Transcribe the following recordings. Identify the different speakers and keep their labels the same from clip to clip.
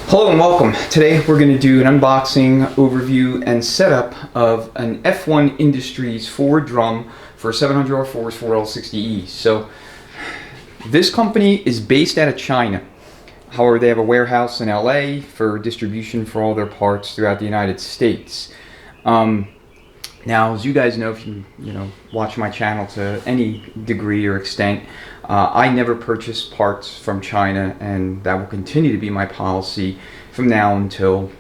Speaker 1: Hello and welcome. Today we're going to do an unboxing, overview, and setup of an F1 Industries Ford drum for 700R4's 4L60E. So this company is based out of China. However, they have a warehouse in LA for distribution for all their parts throughout the United States. Now, as you guys know, if you watch my channel to any degree or extent, I never purchase parts from China, and that will continue to be my policy from now until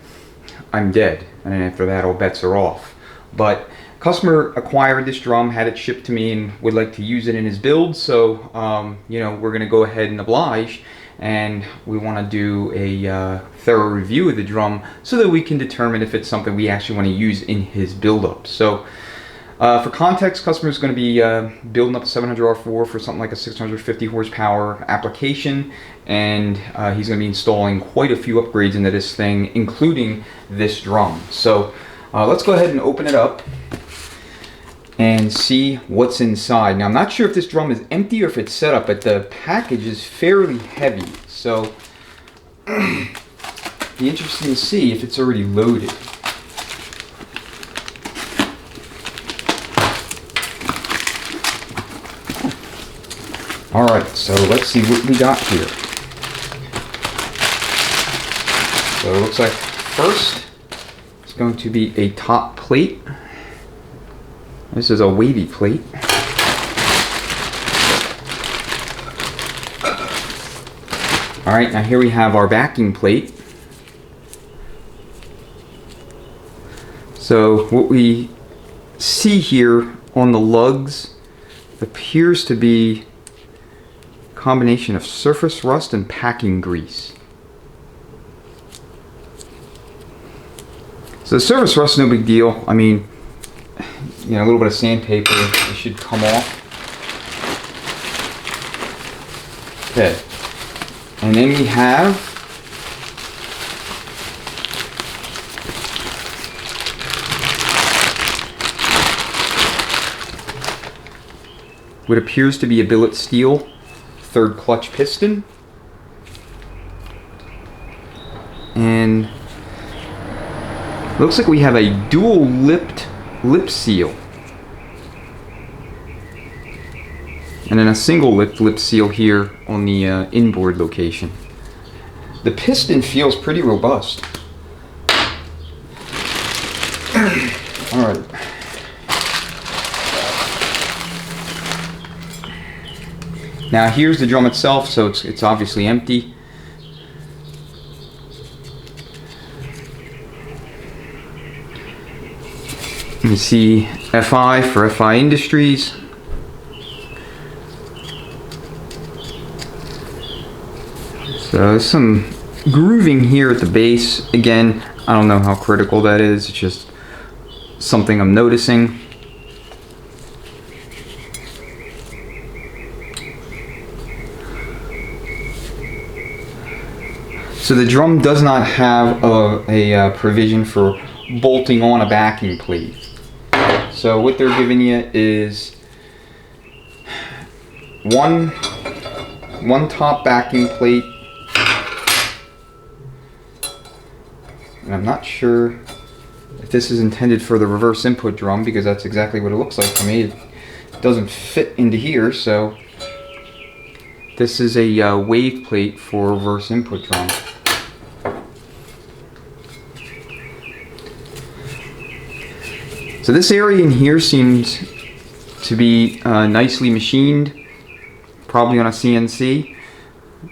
Speaker 1: I'm dead. And then after that, all bets are off. But customer acquired this drum, had it shipped to me, and would like to use it in his build. So, we're going to go ahead and oblige. And we want to do a thorough review of the drum so that we can determine if it's something we actually want to use in his build-up. So for context, customer is going to be building up a 700R4 for something like a 650 horsepower application, and he's going to be installing quite a few upgrades into this thing, including this drum. So let's go ahead and open it up and see what's inside. Now, I'm not sure if this drum is empty or if it's set up, but the package is fairly heavy, so be interesting to see if it's already loaded. Alright, so let's see what we got here. So it looks like first it's going to be a top plate. This is a wavy plate. Alright, now here we have our backing plate. So what we see here on the lugs appears to be a combination of surface rust and packing grease. So the surface rust, no big deal. I mean, a little bit of sandpaper, it should come off. Okay. And then we have what appears to be a billet steel third clutch piston. And looks like we have a dual lipped lip seal, and then a single lip seal here on the inboard location. The piston feels pretty robust. Alright. Now here's the drum itself, so it's obviously empty. You see FI for FI Industries. So there's some grooving here at the base. Again, I don't know how critical that is. It's just something I'm noticing. So the drum does not have a provision for bolting on a backing plate. So what they're giving you is one top backing plate, and I'm not sure if this is intended for the reverse input drum, because that's exactly what it looks like to me. It doesn't fit into here, so this is a wave plate for reverse input drum. So this area in here seems to be nicely machined, probably on a CNC.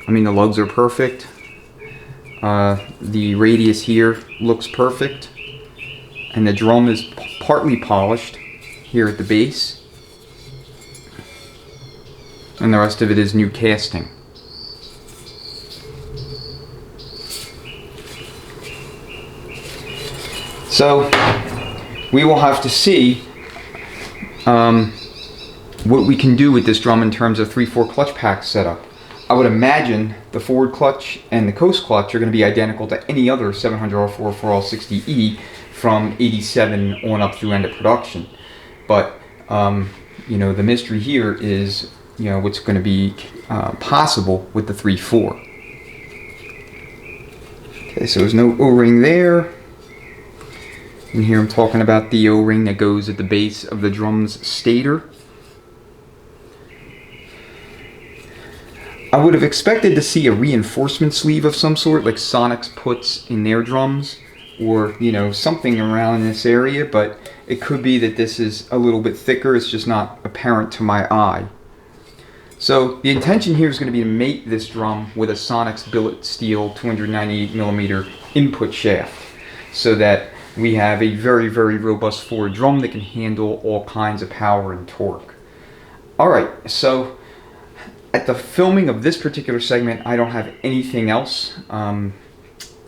Speaker 1: I mean, the lugs are perfect. The radius here looks perfect, and the drum is partly polished here at the base, and the rest of it is new casting. So we will have to see what we can do with this drum in terms of 3/4 clutch pack setup. I would imagine the forward clutch and the coast clutch are going to be identical to any other 700R4 4L60E from 87 on up through end of production. But the mystery here is what's going to be possible with the 3/4. Okay, so there's no O-ring there. And here I'm talking about the O-ring that goes at the base of the drum's stator. I would have expected to see a reinforcement sleeve of some sort, like Sonnax puts in their drums, or, you know, something around this area, but it could be that this is a little bit thicker. It's just not apparent to my eye. So the intention here is going to be to mate this drum with a Sonnax billet steel 298mm input shaft, so that we have a very, very robust forward drum that can handle all kinds of power and torque. Alright, so at the filming of this particular segment, I don't have anything else.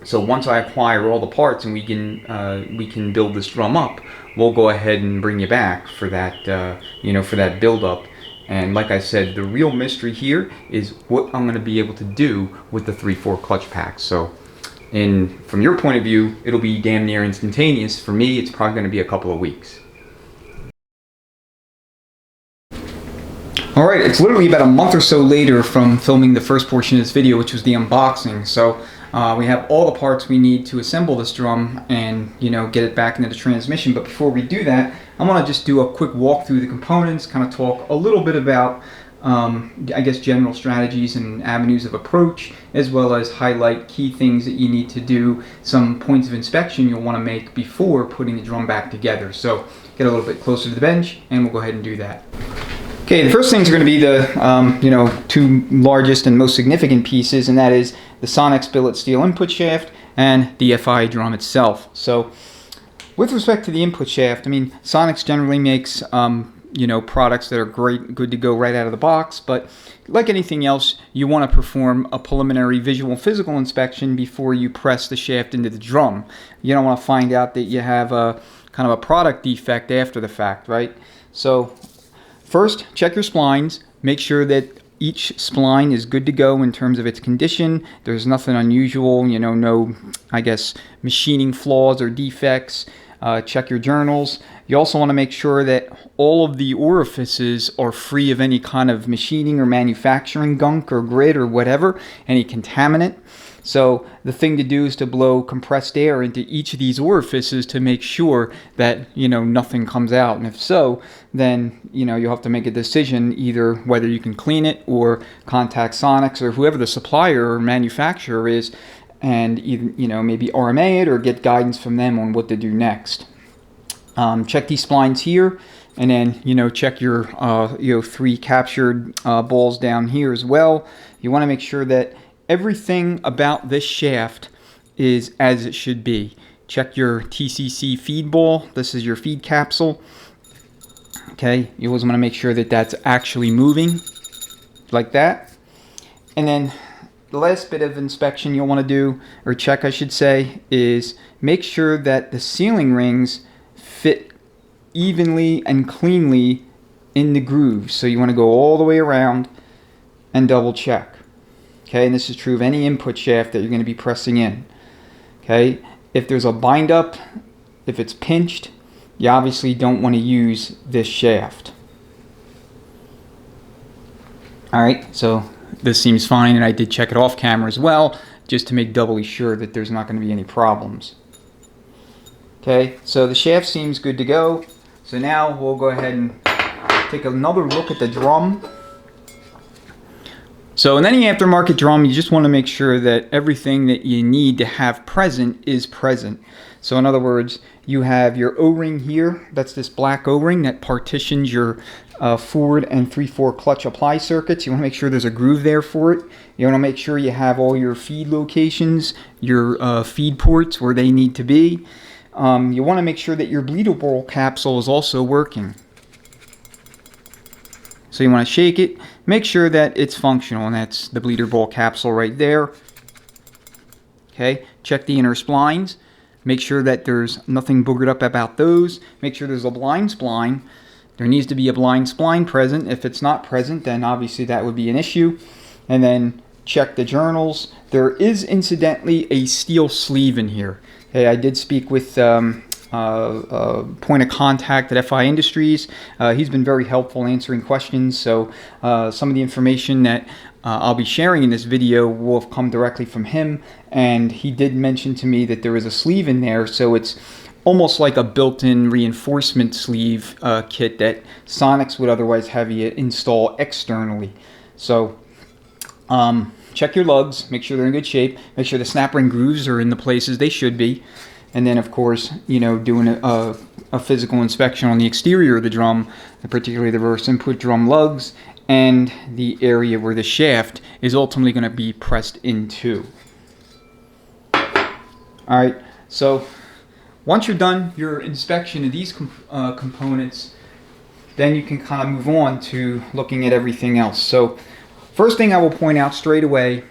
Speaker 1: So once I acquire all the parts and we can build this drum up, we'll go ahead and bring you back for that, you know, for that build-up. And like I said, the real mystery here is what I'm going to be able to do with the 3/4 clutch pack. So, from your point of view, it'll be damn near instantaneous. For me, it's probably going to be a couple of weeks. Alright, it's literally about a month or so later from filming the first portion of this video, which was the unboxing. So we have all the parts we need to assemble this drum and, you know, get it back into the transmission. But before we do that, I want to just do a quick walk through the components, kind of talk a little bit about, I guess, general strategies and avenues of approach, as well as highlight key things that you need to do, some points of inspection you'll want to make before putting the drum back together. So get a little bit closer to the bench and we'll go ahead and do that. Okay, the first things are going to be the you know, two largest and most significant pieces, and that is the Sonnax billet steel input shaft and the FI drum itself. So with respect to the input shaft, I mean, Sonnax generally makes you know, products that are good to go right out of the box, but like anything else, you want to perform a preliminary visual and physical inspection before you press the shaft into the drum. You don't want to find out that you have a kind of a product defect after the fact, right? So first, check your splines. Make sure that each spline is good to go in terms of its condition. There's nothing unusual, you know, no, I guess, machining flaws or defects. Check your journals. You also want to make sure that all of the orifices are free of any kind of machining or manufacturing gunk or grit or whatever, any contaminant. So the thing to do is to blow compressed air into each of these orifices to make sure that, you know, nothing comes out. And if so, then, you know, you'll have to make a decision either whether you can clean it or contact Sonnax or whoever the supplier or manufacturer is, and either, you know, maybe RMA it or get guidance from them on what to do next. Check these splines here, and then, you know, check your you know, 3 captured balls down here as well. You want to make sure that everything about this shaft is as it should be. Check your TCC feed ball. This is your feed capsule. Okay, you always want to make sure that that's actually moving like that. And then the last bit of inspection you'll want to do, or check I should say, is make sure that the sealing rings fit evenly and cleanly in the grooves. So you want to go all the way around and double check. Okay, and this is true of any input shaft that you're going to be pressing in. Okay, if there's a bind up, if it's pinched, you obviously don't want to use this shaft. Alright, so this seems fine, and I did check it off camera as well, just to make doubly sure that there's not going to be any problems. Okay, so the shaft seems good to go. So now we'll go ahead and take another look at the drum. So in any aftermarket drum, you just want to make sure that everything that you need to have present is present. So in other words, you have your O-ring here. That's this black O-ring that partitions your forward and 3/4 clutch apply circuits. You want to make sure there's a groove there for it. You want to make sure you have all your feed locations, your feed ports where they need to be. You want to make sure that your bleeder ball capsule is also working. So you want to shake it, make sure that it's functional, and that's the bleeder ball capsule right there. Okay, check the inner splines. Make sure that there's nothing boogered up about those. Make sure there's a blind spline. There needs to be a blind spline present. If it's not present, then obviously that would be an issue. And then check the journals. There is incidentally a steel sleeve in here. Okay, I did speak with point of contact at FI Industries. He's been very helpful answering questions, so some of the information that I'll be sharing in this video will have come directly from him, and he did mention to me that there is a sleeve in there, so it's almost like a built-in reinforcement sleeve kit that Sonnax would otherwise have you install externally. So check your lugs, make sure they're in good shape, make sure the snap ring grooves are in the places they should be, and then of course, you know, doing a physical inspection on the exterior of the drum, particularly the reverse input drum lugs and the area where the shaft is ultimately going to be pressed into. Alright, so once you're done your inspection of these components, then you can kind of move on to looking at everything else. So first thing I will point out straight away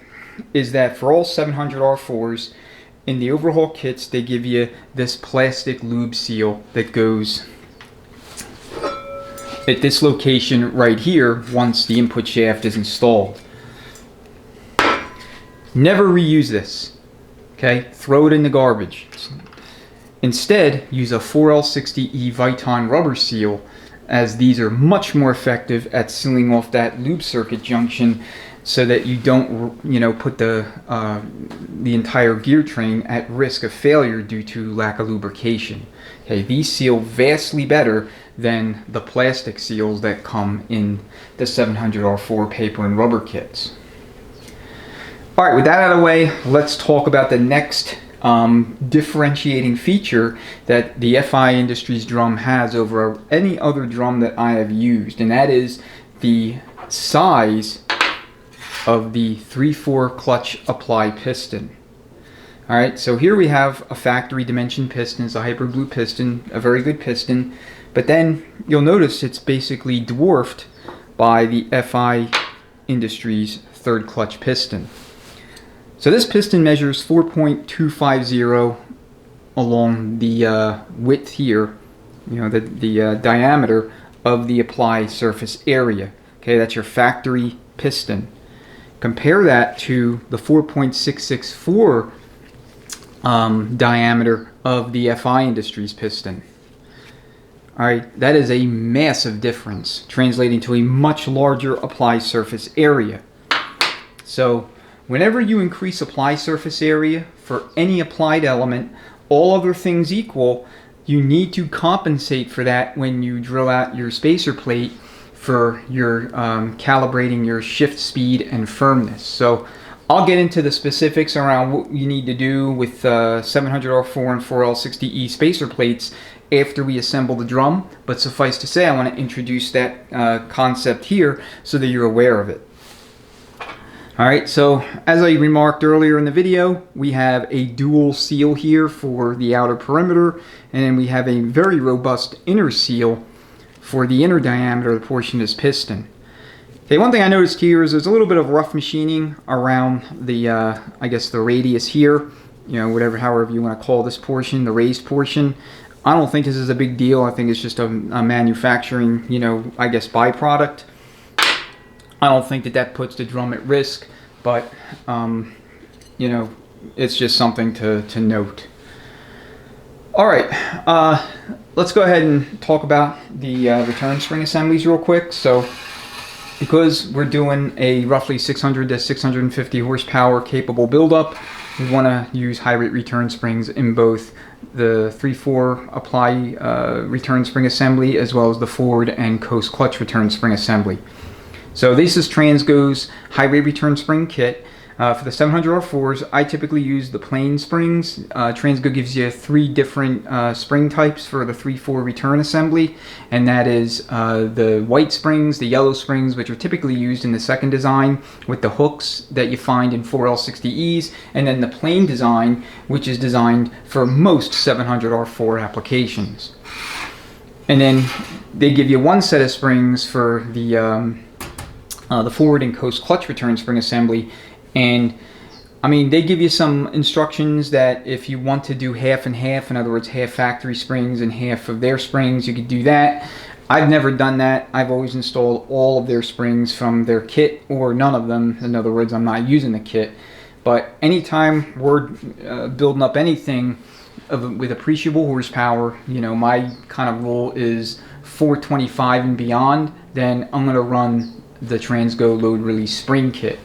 Speaker 1: is that for all 700R4s, in the overhaul kits, they give you this plastic lube seal that goes at this location right here once the input shaft is installed. Never reuse this, okay? Throw it in the garbage. Instead, use a 4L60E Viton rubber seal, as these are much more effective at sealing off that lube circuit junction so that you don't, you know, put the entire gear train at risk of failure due to lack of lubrication. Okay, these seal vastly better than the plastic seals that come in the 700R4 paper and rubber kits. Alright, with that out of the way, let's talk about the next differentiating feature that the FI Industries drum has over any other drum that I have used, and that is the size of the 3/4 clutch apply piston. Alright, so here we have a factory dimension piston. It's a Hyperblue piston, a very good piston, but then you'll notice it's basically dwarfed by the FI Industries third clutch piston. So this piston measures 4.250 along the width here, you know, the diameter of the apply surface area. Okay, that's your factory piston. Compare that to the 4.664 diameter of the FI Industries piston. Alright, that is a massive difference, translating to a much larger apply surface area. So whenever you increase apply surface area for any applied element, all other things equal, you need to compensate for that when you drill out your spacer plate for your calibrating your shift speed and firmness. So I'll get into the specifics around what you need to do with 700R4 and 4L60E spacer plates after we assemble the drum, but suffice to say I want to introduce that concept here so that you're aware of it. Alright, so as I remarked earlier in the video, we have a dual seal here for the outer perimeter, and then we have a very robust inner seal for the inner diameter of the portion of this piston. Okay, one thing I noticed here is there's a little bit of rough machining around the, I guess the radius here, you know, however you want to call this portion, the raised portion. I don't think this is a big deal. I think it's just a manufacturing, you know, I guess byproduct. I don't think that puts the drum at risk, but, you know, it's just something to note. Alright, let's go ahead and talk about the return spring assemblies real quick. So, because we're doing a roughly 600 to 650 horsepower capable buildup, we want to use high rate return springs in both the 3/4 apply return spring assembly as well as the forward and coast clutch return spring assembly. So this is Transgo's high rate return spring kit. For the 700R4s, I typically use the plain springs. Transgo gives you 3 different spring types for the 3/4 return assembly, and that is the white springs, the yellow springs, which are typically used in the second design with the hooks that you find in 4L60Es, and then the plain design, which is designed for most 700R4 applications. And then they give you 1 set of springs for the forward and coast clutch return spring assembly. And I mean, they give you some instructions that if you want to do half and half, in other words, half factory springs and half of their springs, you could do that. I've never done that. I've always installed all of their springs from their kit or none of them. In other words, I'm not using the kit. But anytime we're building up anything with appreciable horsepower, you know, my kind of rule is 425 and beyond, then I'm going to run the Transgo load release spring kit.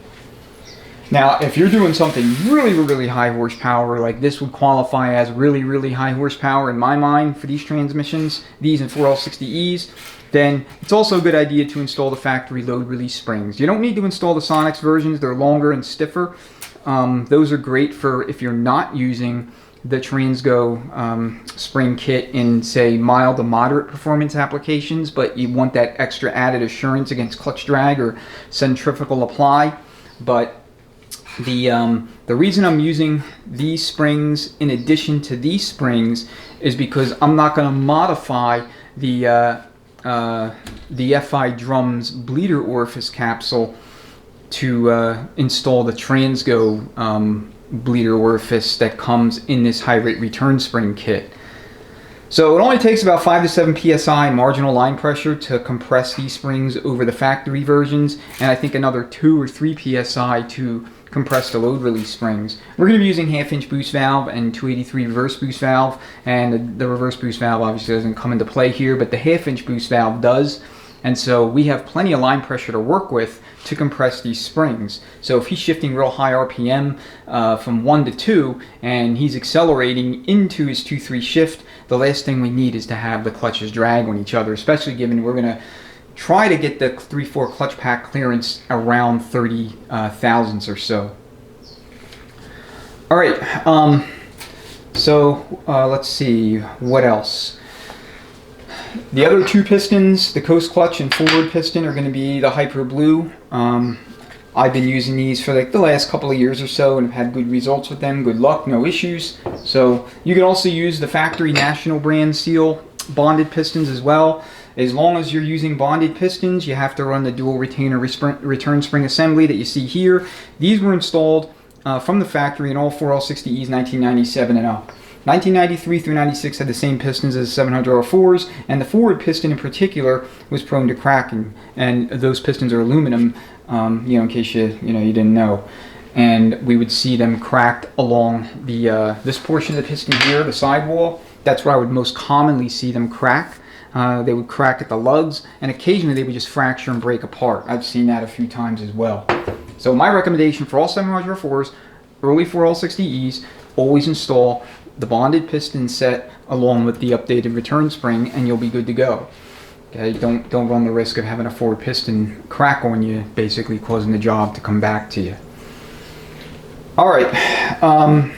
Speaker 1: Now, if you're doing something really high horsepower, like this would qualify as really high horsepower in my mind for these transmissions, these and 4L60Es, then it's also a good idea to install the factory load release springs. You don't need to install the Sonnax versions, they're longer and stiffer. Those are great for if you're not using the Transgo spring kit in, say, mild to moderate performance applications, but you want that extra added assurance against clutch drag or centrifugal apply. But the reason I'm using these springs in addition to these springs is because I'm not going to modify the FI Drum's bleeder orifice capsule to install the Transgo bleeder orifice that comes in this high rate return spring kit. So it only takes about 5 to 7 psi marginal line pressure to compress these springs over the factory versions, and I think another 2 or 3 psi to compress the load release springs. We're going to be using 1/2 inch boost valve and 283 reverse boost valve, and the reverse boost valve obviously doesn't come into play here, but the 1/2 inch boost valve does. And so we have plenty of line pressure to work with to compress these springs. So if he's shifting real high RPM from 1 to 2 and he's accelerating into his 2-3 shift, the last thing we need is to have the clutches drag on each other, especially given we're going to try to get the 3/4 clutch pack clearance around 30 thousandths or so. All right, let's see, what else? The other two pistons, the coast clutch and forward piston, are going to be the Hyper Blue. I've been using these for like the last couple of years or so and have had good results with them, good luck, no issues. So you can also use the factory national brand seal bonded pistons as well. As long as you're using bonded pistons, you have to run the dual retainer return spring assembly that you see here. These were installed from the factory in all 4L60Es 1997 and up. 1993 through 96 had the same pistons as 700R4s, and the forward piston in particular was prone to cracking. And those pistons are aluminum, in case you didn't know. And we would see them cracked along the this portion of the piston here, the sidewall. That's where I would most commonly see them crack. They would crack at the lugs, and occasionally they would just fracture and break apart. I've seen that a few times as well. So my recommendation for all 700R4s, early 4L60Es, always install the bonded piston set along with the updated return spring, and you'll be good to go. Okay, don't run the risk of having a forward piston crack on you, basically causing the job to come back to you. All right,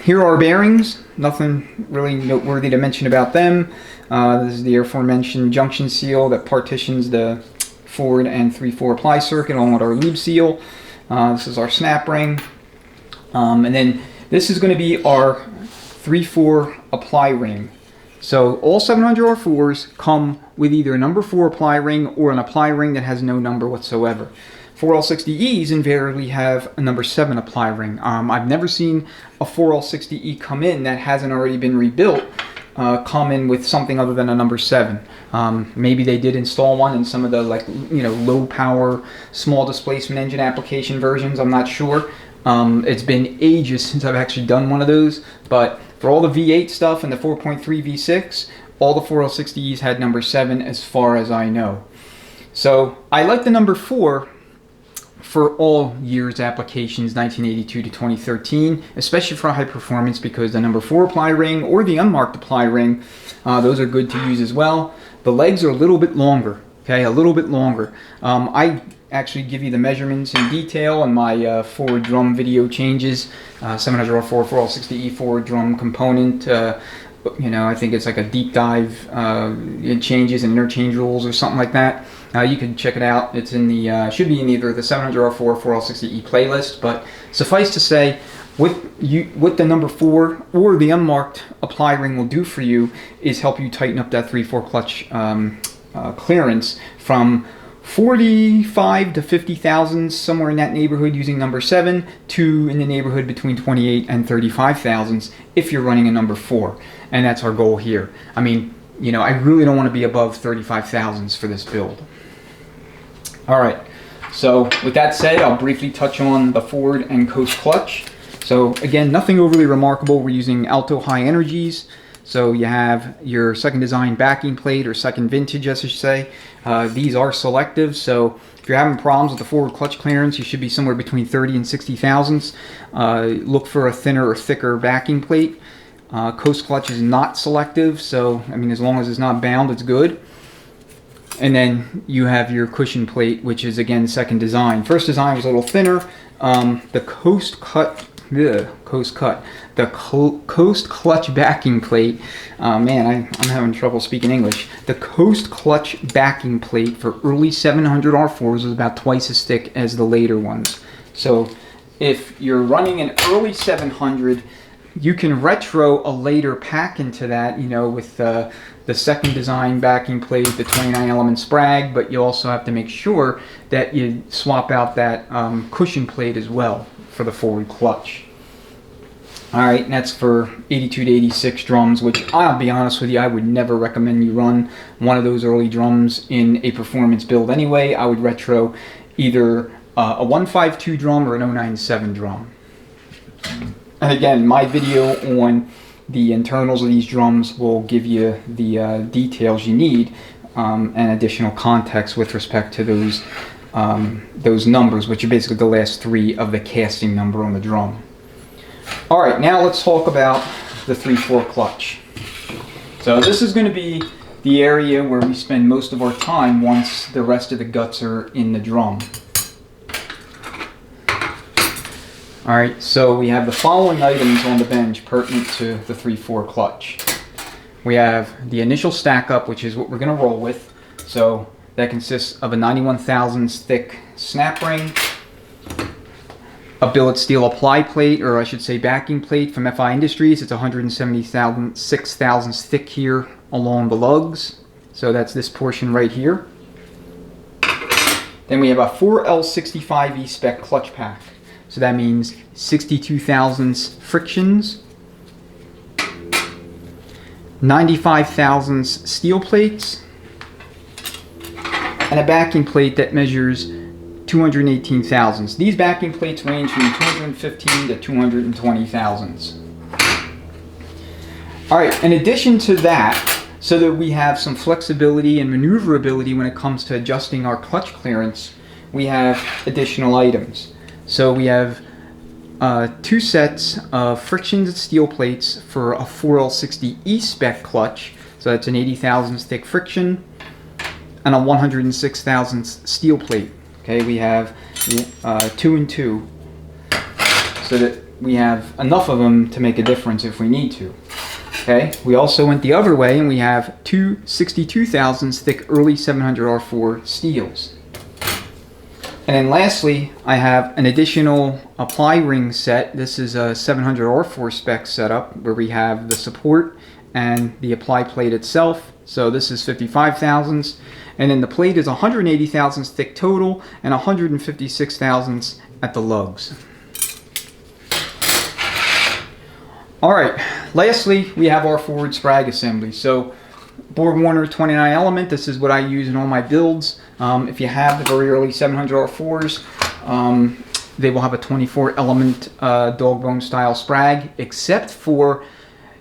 Speaker 1: here are our bearings. Nothing really noteworthy to mention about them. This is the aforementioned junction seal that partitions the forward and 3/4 apply circuit along with our lube seal. This is our snap ring. And then this is going to be our 3/4 apply ring. So all 700R4s come with either a number 4 apply ring or an apply ring that has no number whatsoever. 4L60Es invariably have a number 7 apply ring. I've never seen a 4L60E come in that hasn't already been rebuilt come in with something other than a number 7. Maybe they did install one in some of the low power, small displacement engine application versions. I'm not sure. It's been ages since I've actually done one of those, but for all the V8 stuff and the 4.3 V6, all the 4L60Es had number 7 as far as I know. So I like the number 4 for all years applications, 1982 to 2013, especially for high performance, because the number 4 apply ring or the unmarked apply ring, those are good to use as well. The legs are a little bit longer, okay, a little bit longer. I actually give you the measurements in detail in my forward drum video changes. 700R4 4L60E forward drum component. I think it's like a deep dive changes and interchange rules or something like that. You can check it out. It's in the should be in either the 700R4 4L60E playlist. But suffice to say, what the number 4 or the unmarked apply ring will do for you is help you tighten up that 3/4 clutch clearance from 45 to 50 thousandths, somewhere in that neighborhood using number 7, to in the neighborhood between 28 and 35 thousandths if you're running a number 4. And that's our goal here. I mean, I really don't want to be above 35 thousandths for this build. All right, so with that said, I'll briefly touch on the forward and coast clutch. So again, nothing overly remarkable. We're using Alto high energies. So you have your second design backing plate, or second vintage, as I should say. These are selective, so if you're having problems with the forward clutch clearance, you should be somewhere between 30 and 60 thousandths. Look for a thinner or thicker backing plate. Coast clutch is not selective, so I mean, as long as it's not bound, it's good. And then you have your cushion plate, which is again second design. First design was a little thinner. The coast clutch backing plate. Man, I'm having trouble speaking English. The coast clutch backing plate for early 700 R4s was about twice as thick as the later ones. So if you're running an early 700, you can retro a later pack into that, you know, with the second design backing plate, the 29 element Sprag, but you also have to make sure that you swap out that cushion plate as well for the forward clutch. Alright, and that's for 82 to 86 drums, which I'll be honest with you, I would never recommend you run one of those early drums in a performance build anyway. I would retro either a 152 drum or an 097 drum. And again, my video on the internals of these drums will give you the details you need and additional context with respect to those numbers, which are basically the last three of the casting number on the drum. Alright, now let's talk about the 3/4 clutch. So this is going to be the area where we spend most of our time once the rest of the guts are in the drum. Alright, so we have the following items on the bench pertinent to the 3/4 clutch. We have the initial stack up, which is what we're going to roll with. So that consists of a 91 thousandths thick snap ring, a billet steel apply plate, or I should say backing plate from FI Industries. It's 176 thousandths thick here along the lugs. So that's this portion right here. Then we have a 4L65E spec clutch pack. So that means 62 thousandths frictions, 95 thousandths steel plates, and a backing plate that measures 218 thousandths. These backing plates range from 215 to 220 thousandths. Alright, in addition to that, so that we have some flexibility and maneuverability when it comes to adjusting our clutch clearance, we have additional items. So we have two sets of frictions and steel plates for a 4L60E spec clutch. So that's an 80 thousandths thick friction and a 106 thousandths steel plate. Okay, we have 2 and 2, so that we have enough of them to make a difference if we need to. Okay, we also went the other way and we have two 62 thousandths thick early 700 R4 steels. And then lastly, I have an additional apply ring set. This is a 700 R4 spec setup where we have the support and the apply plate itself. So this is 55 thousandths. And then the plate is 180 thousandths thick total and 156 thousandths at the lugs. Alright, lastly, we have our forward Sprag assembly. So Borg Warner 29 element, this is what I use in all my builds. If you have the very early 700 R4s, they will have a 24 element dog bone style Sprag, except for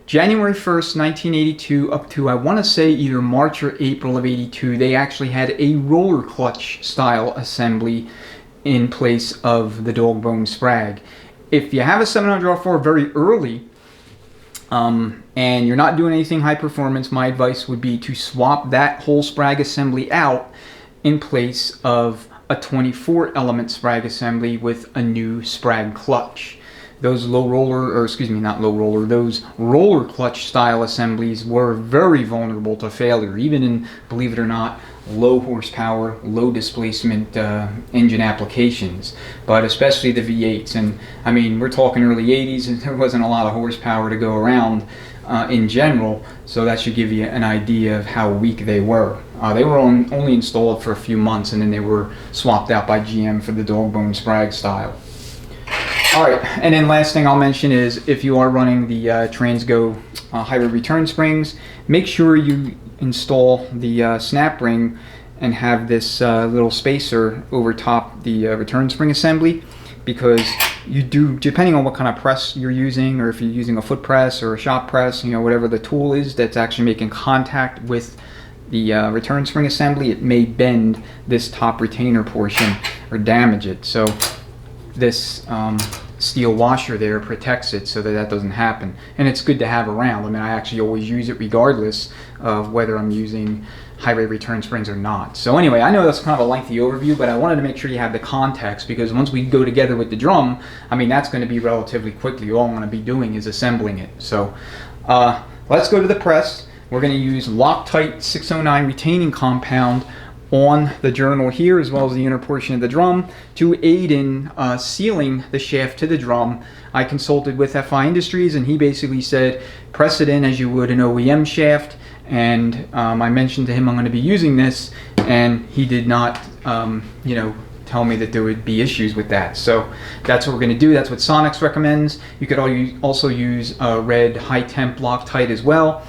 Speaker 1: January 1st, 1982 up to, I want to say, either March or April of 82, they actually had a roller clutch style assembly in place of the dog bone Sprag. If you have a 700 R4 very early, and you're not doing anything high performance, my advice would be to swap that whole Sprag assembly out in place of a 24 element Sprag assembly with a new Sprag clutch. Those those roller clutch style assemblies were very vulnerable to failure, even in, believe it or not, low horsepower, low displacement engine applications, but especially the V8s. And I mean, we're talking early 80s, and there wasn't a lot of horsepower to go around in general, so that should give you an idea of how weak they were. They were only installed for a few months, and then they were swapped out by GM for the dog bone Sprag style. Alright, and then last thing I'll mention is if you are running the Transgo hybrid return springs, make sure you install the snap ring and have this little spacer over top the return spring assembly, because you do, depending on what kind of press you're using, or if you're using a foot press or a shop press, you know, whatever the tool is that's actually making contact with the return spring assembly, it may bend this top retainer portion or damage it. So this steel washer there protects it so that that doesn't happen, and it's good to have around. I mean, I actually always use it regardless of whether I'm using high rate return springs or not. So anyway, I know that's kind of a lengthy overview, but I wanted to make sure you have the context, because once we go together with the drum, I mean, that's going to be relatively quickly. All I'm going to be doing is assembling it. So let's go to the press. We're going to use Loctite 609 retaining compound on the journal here, as well as the inner portion of the drum, to aid in sealing the shaft to the drum. I consulted with FI Industries, and he basically said press it in as you would an OEM shaft, and I mentioned to him I'm going to be using this, and he did not you know, tell me that there would be issues with that. So that's what we're going to do. That's what Sonnax recommends. You could also use red high temp Loctite as well.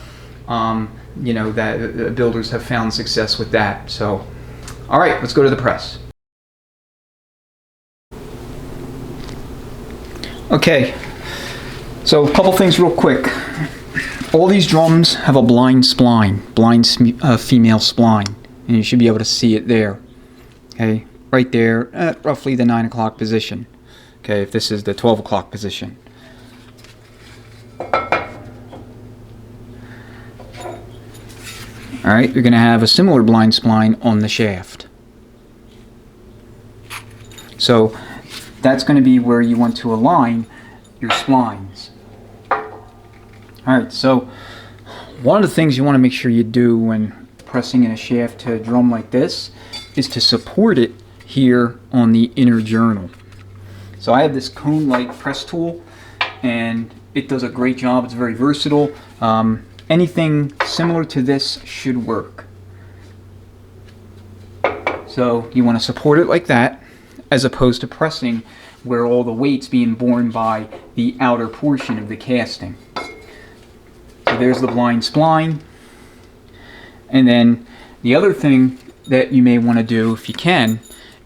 Speaker 1: You know, that builders have found success with that. So all right, let's go to the press. Okay, so a couple things real quick. All these drums have a blind spline, female spline, and you should be able to see it there. Okay, right there at roughly the 9 o'clock position. Okay, if this is the 12 o'clock position. Alright, you're going to have a similar blind spline on the shaft. So that's going to be where you want to align your splines. Alright, so one of the things you want to make sure you do when pressing in a shaft to a drum like this is to support it here on the inner journal. So I have this cone-like press tool, and it does a great job. It's very versatile. Anything similar to this should work. So you want to support it like that, as opposed to pressing where all the weight's being borne by the outer portion of the casting. So there's the blind spline. And then the other thing that you may want to do, if you can,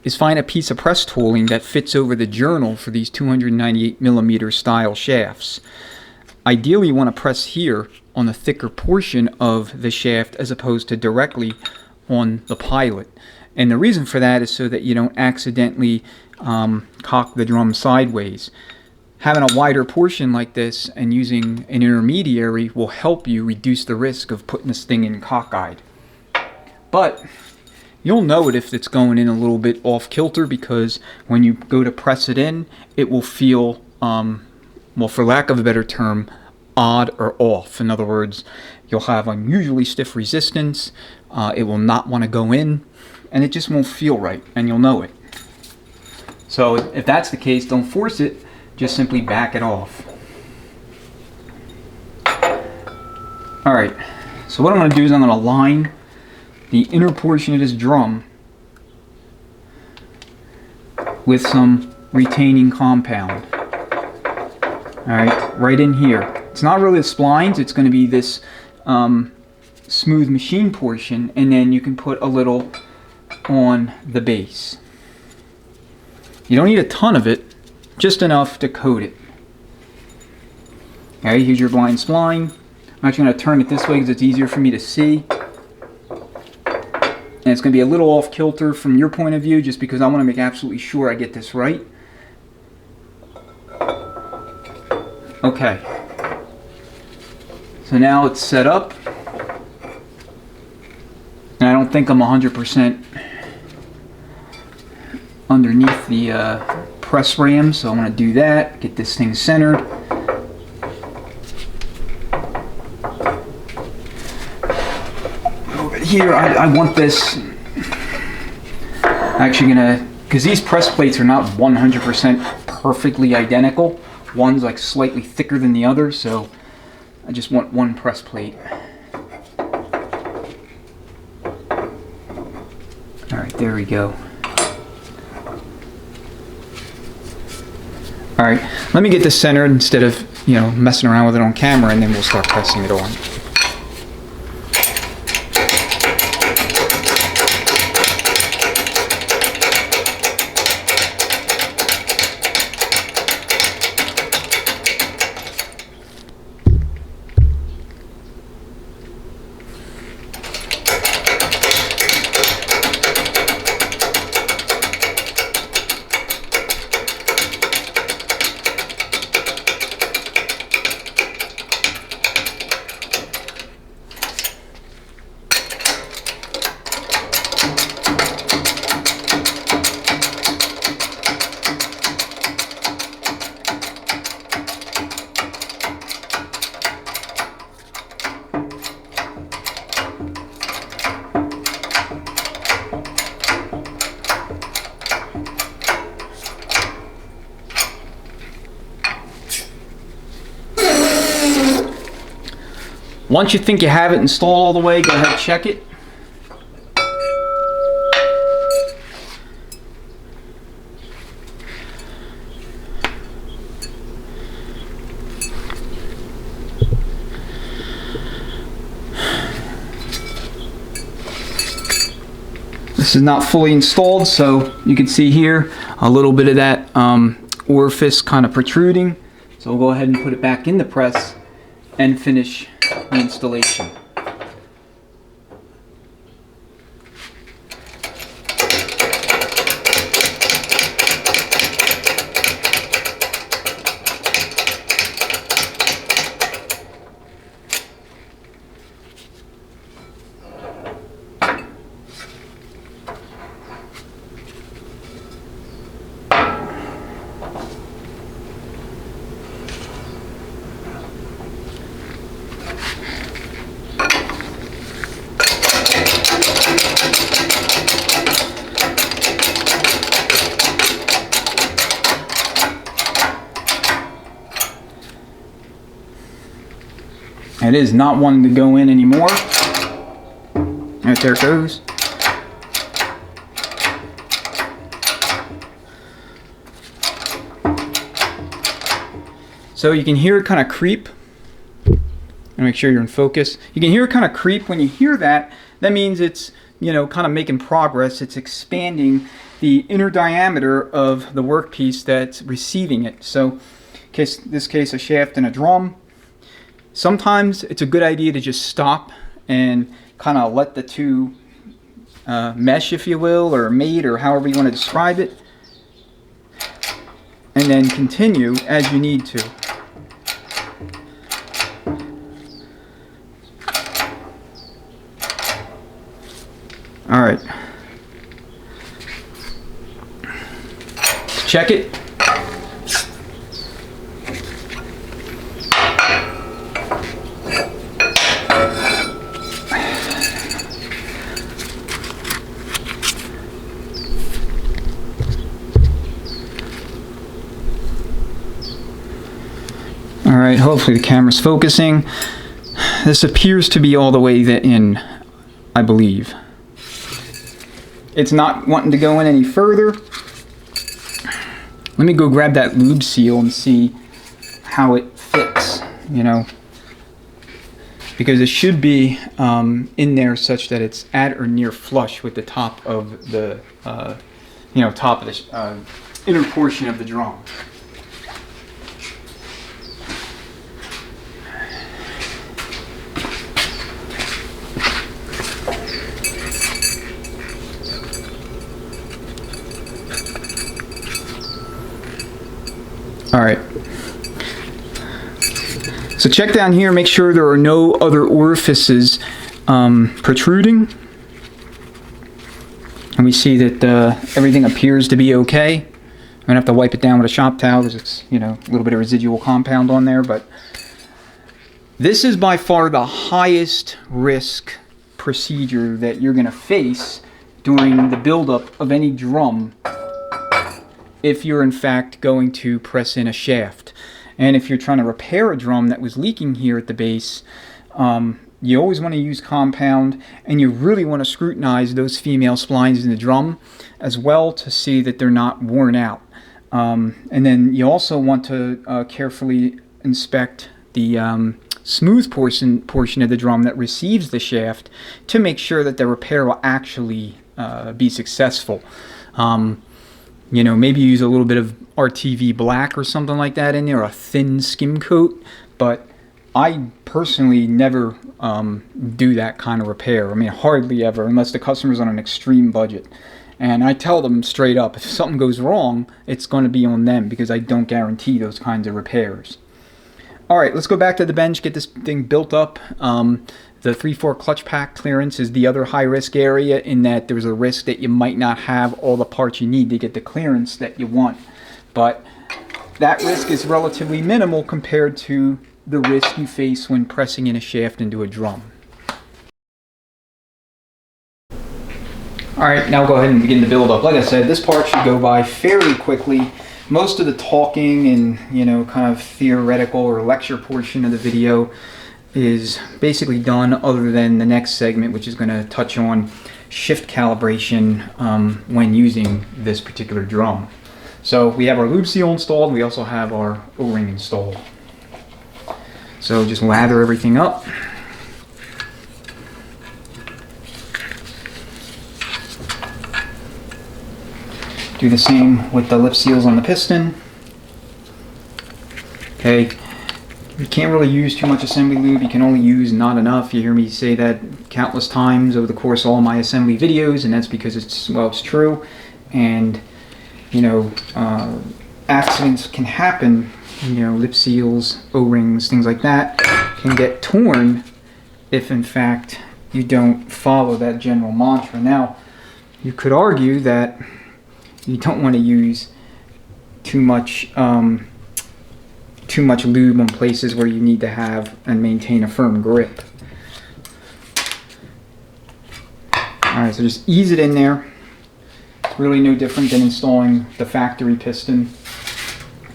Speaker 1: is find a piece of press tooling that fits over the journal for these 298mm style shafts. Ideally, you want to press here on the thicker portion of the shaft as opposed to directly on the pilot. And the reason for that is so that you don't accidentally cock the drum sideways. Having a wider portion like this and using an intermediary will help you reduce the risk of putting this thing in cockeyed. But you'll know it if it's going in a little bit off kilter, because when you go to press it in, it will feel, well, for lack of a better term, odd or off. In other words, you'll have unusually stiff resistance, it will not want to go in, and it just won't feel right, and you'll know it. So if that's the case, don't force it, just simply back it off. Alright, so what I'm going to do is I'm going to line the inner portion of this drum with some retaining compound. Alright, right in here. It's not really the splines, it's going to be this smooth machine portion, and then you can put a little on the base. You don't need a ton of it, just enough to coat it. Alright, here's your blind spline. I'm actually going to turn it this way because it's easier for me to see. And it's going to be a little off kilter from your point of view, just because I want to make absolutely sure I get this right. Okay. So now it's set up. And I don't think I'm 100% underneath the press ram, so I'm going to do that, get this thing centered. Move it here. I want this, actually gonna, because these press plates are not 100% perfectly identical. One's like slightly thicker than the other, so I just want one press plate. Alright, there we go. Alright, let me get this centered instead of, you know, messing around with it on camera, and then we'll start pressing it on. Once you think you have it installed all the way, go ahead and check it. This is not fully installed, so you can see here a little bit of that orifice kind of protruding. So we'll go ahead and put it back in the press and finish the installation. It is not wanting to go in anymore. Right there it goes. So you can hear it kind of creep. And make sure you're in focus. You can hear it kind of creep. When you hear that, that means it's, you know, kind of making progress. It's expanding the inner diameter of the workpiece that's receiving it. So in this case, a shaft and a drum. Sometimes it's a good idea to just stop and kind of let the two mesh, if you will, or mate, or however you want to describe it, and then continue as you need to. All right. Check it. Alright, hopefully the camera's focusing. This appears to be all the way in, I believe. It's not wanting to go in any further. Let me go grab that lube seal and see how it fits, you know. Because it should be in there such that it's at or near flush with the top of the, you know, top of the inner portion of the drum. All right, so check down here, make sure there are no other orifices protruding. And we see that everything appears to be okay. I'm gonna have to wipe it down with a shop towel because it's, you know, a little bit of residual compound on there, but this is by far the highest risk procedure that you're gonna face during the buildup of any drum, if you're in fact going to press in a shaft. And if you're trying to repair a drum that was leaking here at the base, you always want to use compound, and you really want to scrutinize those female splines in the drum as well to see that they're not worn out. And then you also want to carefully inspect the smooth portion of the drum that receives the shaft to make sure that the repair will actually be successful. You know, maybe use a little bit of RTV black or something like that in there, a thin skim coat, but I personally never do that kind of repair. I mean, hardly ever, unless the customer's on an extreme budget. And I tell them straight up, if something goes wrong, it's going to be on them, because I don't guarantee those kinds of repairs. All right, let's go back to the bench, get this thing built up. The 3/4 clutch pack clearance is the other high risk area, in that there's a risk that you might not have all the parts you need to get the clearance that you want. But that risk is relatively minimal compared to the risk you face when pressing in a shaft into a drum. Alright, now go ahead and begin the build up. Like I said, this part should go by fairly quickly. Most of the talking and, you know, kind of theoretical or lecture portion of the video is basically done, other than the next segment, which is going to touch on shift calibration when using this particular drum. So we have our lube seal installed. We also have our O-ring installed. So just lather everything up. Do the same with the lip seals on the piston. Okay, you can't really use too much assembly lube. You can only use not enough. You hear me say that countless times over the course of all my assembly videos, and that's because it's true. And you know, accidents can happen. You know, lip seals, O-rings, things like that can get torn if in fact you don't follow that general mantra. Now, you could argue that you don't want to use too much lube on places where you need to have and maintain a firm grip. Alright, so just ease it in there. It's really no different than installing the factory piston.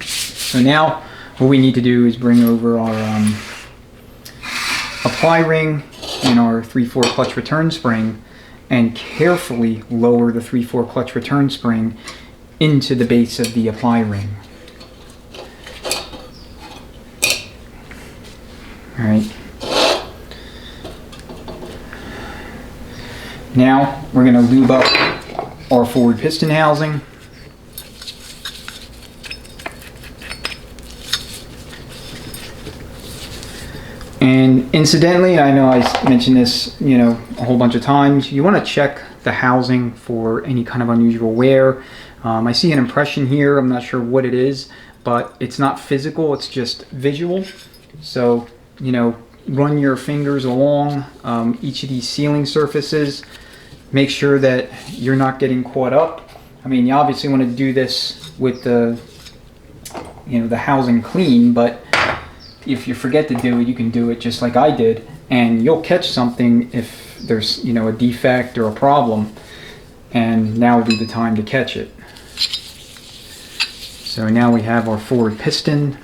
Speaker 1: So now what we need to do is bring over our apply ring and our 3/4 clutch return spring, and carefully lower the 3/4 clutch return spring into the base of the apply ring. Alright. Now we're going to lube up our forward piston housing. And incidentally, I know I mentioned this, you know, a whole bunch of times, you want to check the housing for any kind of unusual wear. I see an impression here. I'm not sure what it is, but it's not physical, it's just visual. So, you know, run your fingers along each of these sealing surfaces. Make sure that you're not getting caught up. I mean, you obviously want to do this with the, you know, the housing clean, but if you forget to do it, you can do it just like I did, and you'll catch something if there's, you know, a defect or a problem, and now would be the time to catch it. So now we have our forward piston.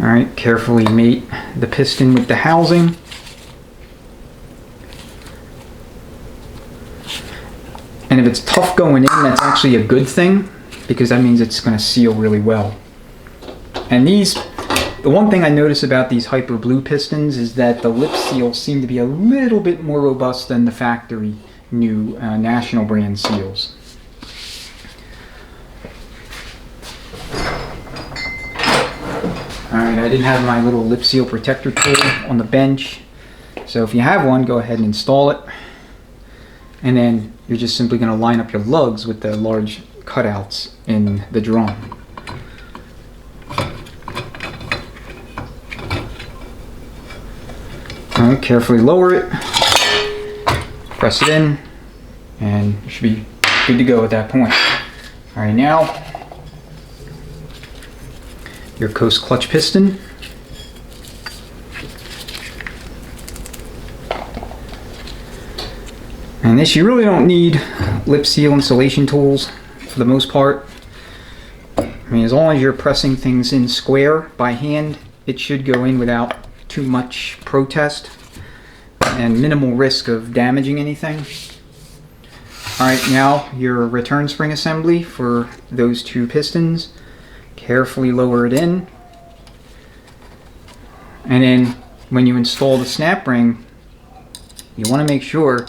Speaker 1: Alright, carefully mate the piston with the housing. And if it's tough going in, that's actually a good thing, because that means it's going to seal really well. And these, the one thing I notice about these Hyper Blue pistons is that the lip seals seem to be a little bit more robust than the factory new national brand seals. Alright, I didn't have my little lip seal protector tool on the bench, so if you have one, go ahead and install it. And then you're just simply going to line up your lugs with the large cutouts in the drum. Alright, carefully lower it, press it in, and you should be good to go at that point. Alright, now your coast clutch piston. And this, you really don't need lip seal installation tools for the most part. I mean, as long as you're pressing things in square by hand, it should go in without too much protest and minimal risk of damaging anything. Alright, now your return spring assembly for those two pistons. Carefully lower it in. And then when you install the snap ring, you want to make sure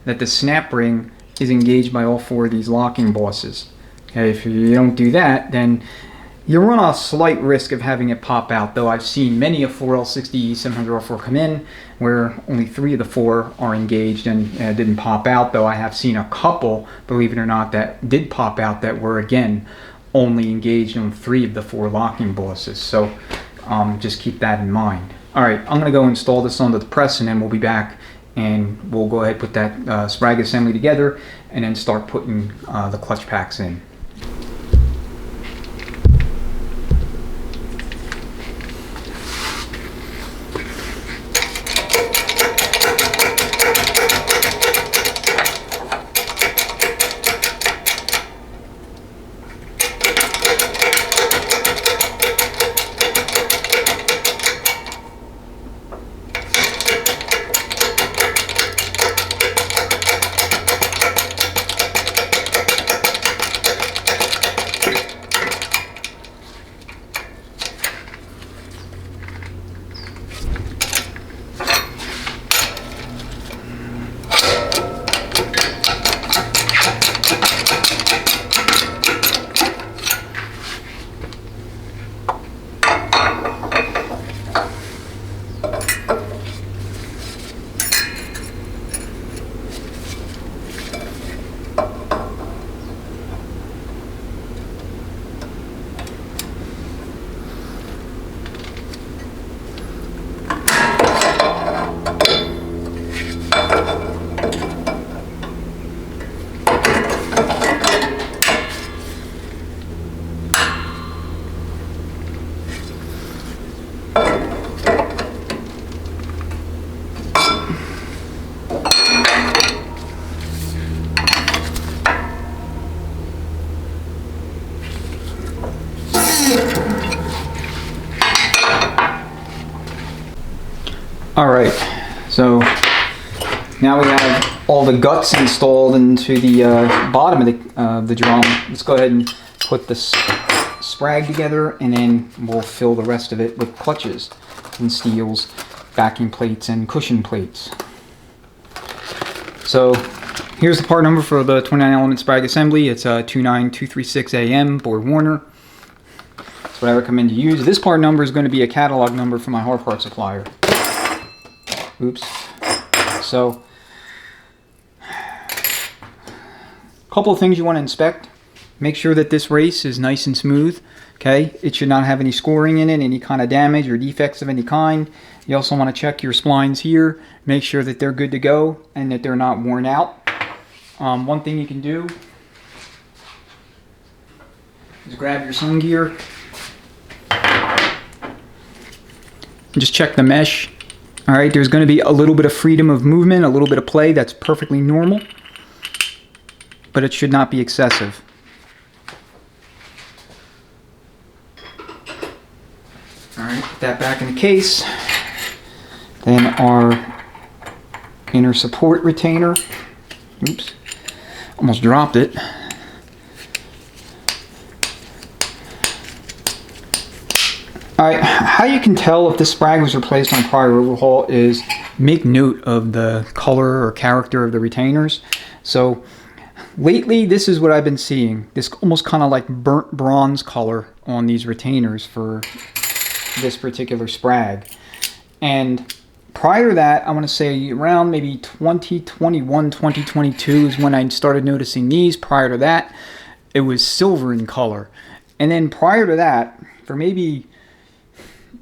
Speaker 1: that the snap ring is engaged by all four of these locking bosses. Okay, if you don't do that, then you run a slight risk of having it pop out, though I've seen many a 4L60 700R4 come in where only 3 of the 4 are engaged and didn't pop out, though I have seen a couple, believe it or not, that did pop out that were, again, only engaged on 3 of the 4 locking bosses. So just keep that in mind. Alright, I'm going to go install this onto the press, and then we'll be back and we'll go ahead and put that Sprag assembly together and then start putting the clutch packs in. All right, so now we have all the guts installed into the bottom of the drum. Let's go ahead and put this Sprag together, and then we'll fill the rest of it with clutches and steels, backing plates, and cushion plates. So here's the part number for the 29 element Sprag assembly. It's 29236AM Borg Warner. That's what I recommend you use. This part number is going to be a catalog number from my hard part supplier. Oops. So, a couple of things you want to inspect. Make sure that this race is nice and smooth. Okay, it should not have any scoring in it, any kind of damage or defects of any kind. You also want to check your splines here. Make sure that they're good to go and that they're not worn out. One thing you can do is grab your sun gear and just check the mesh. All right, there's going to be a little bit of freedom of movement, a little bit of play. That's perfectly normal, but it should not be excessive. All right, put that back in the case. Then our inner support retainer. Oops, almost dropped it. Alright, how you can tell if this Sprag was replaced on a prior overhaul is make note of the color or character of the retainers. So lately this is what I've been seeing, this almost kind of like burnt bronze color on these retainers for this particular Sprag. And prior to that, I want to say around maybe 2021, 2022 is when I started noticing these. Prior to that, it was silver in color. And then prior to that, for maybe,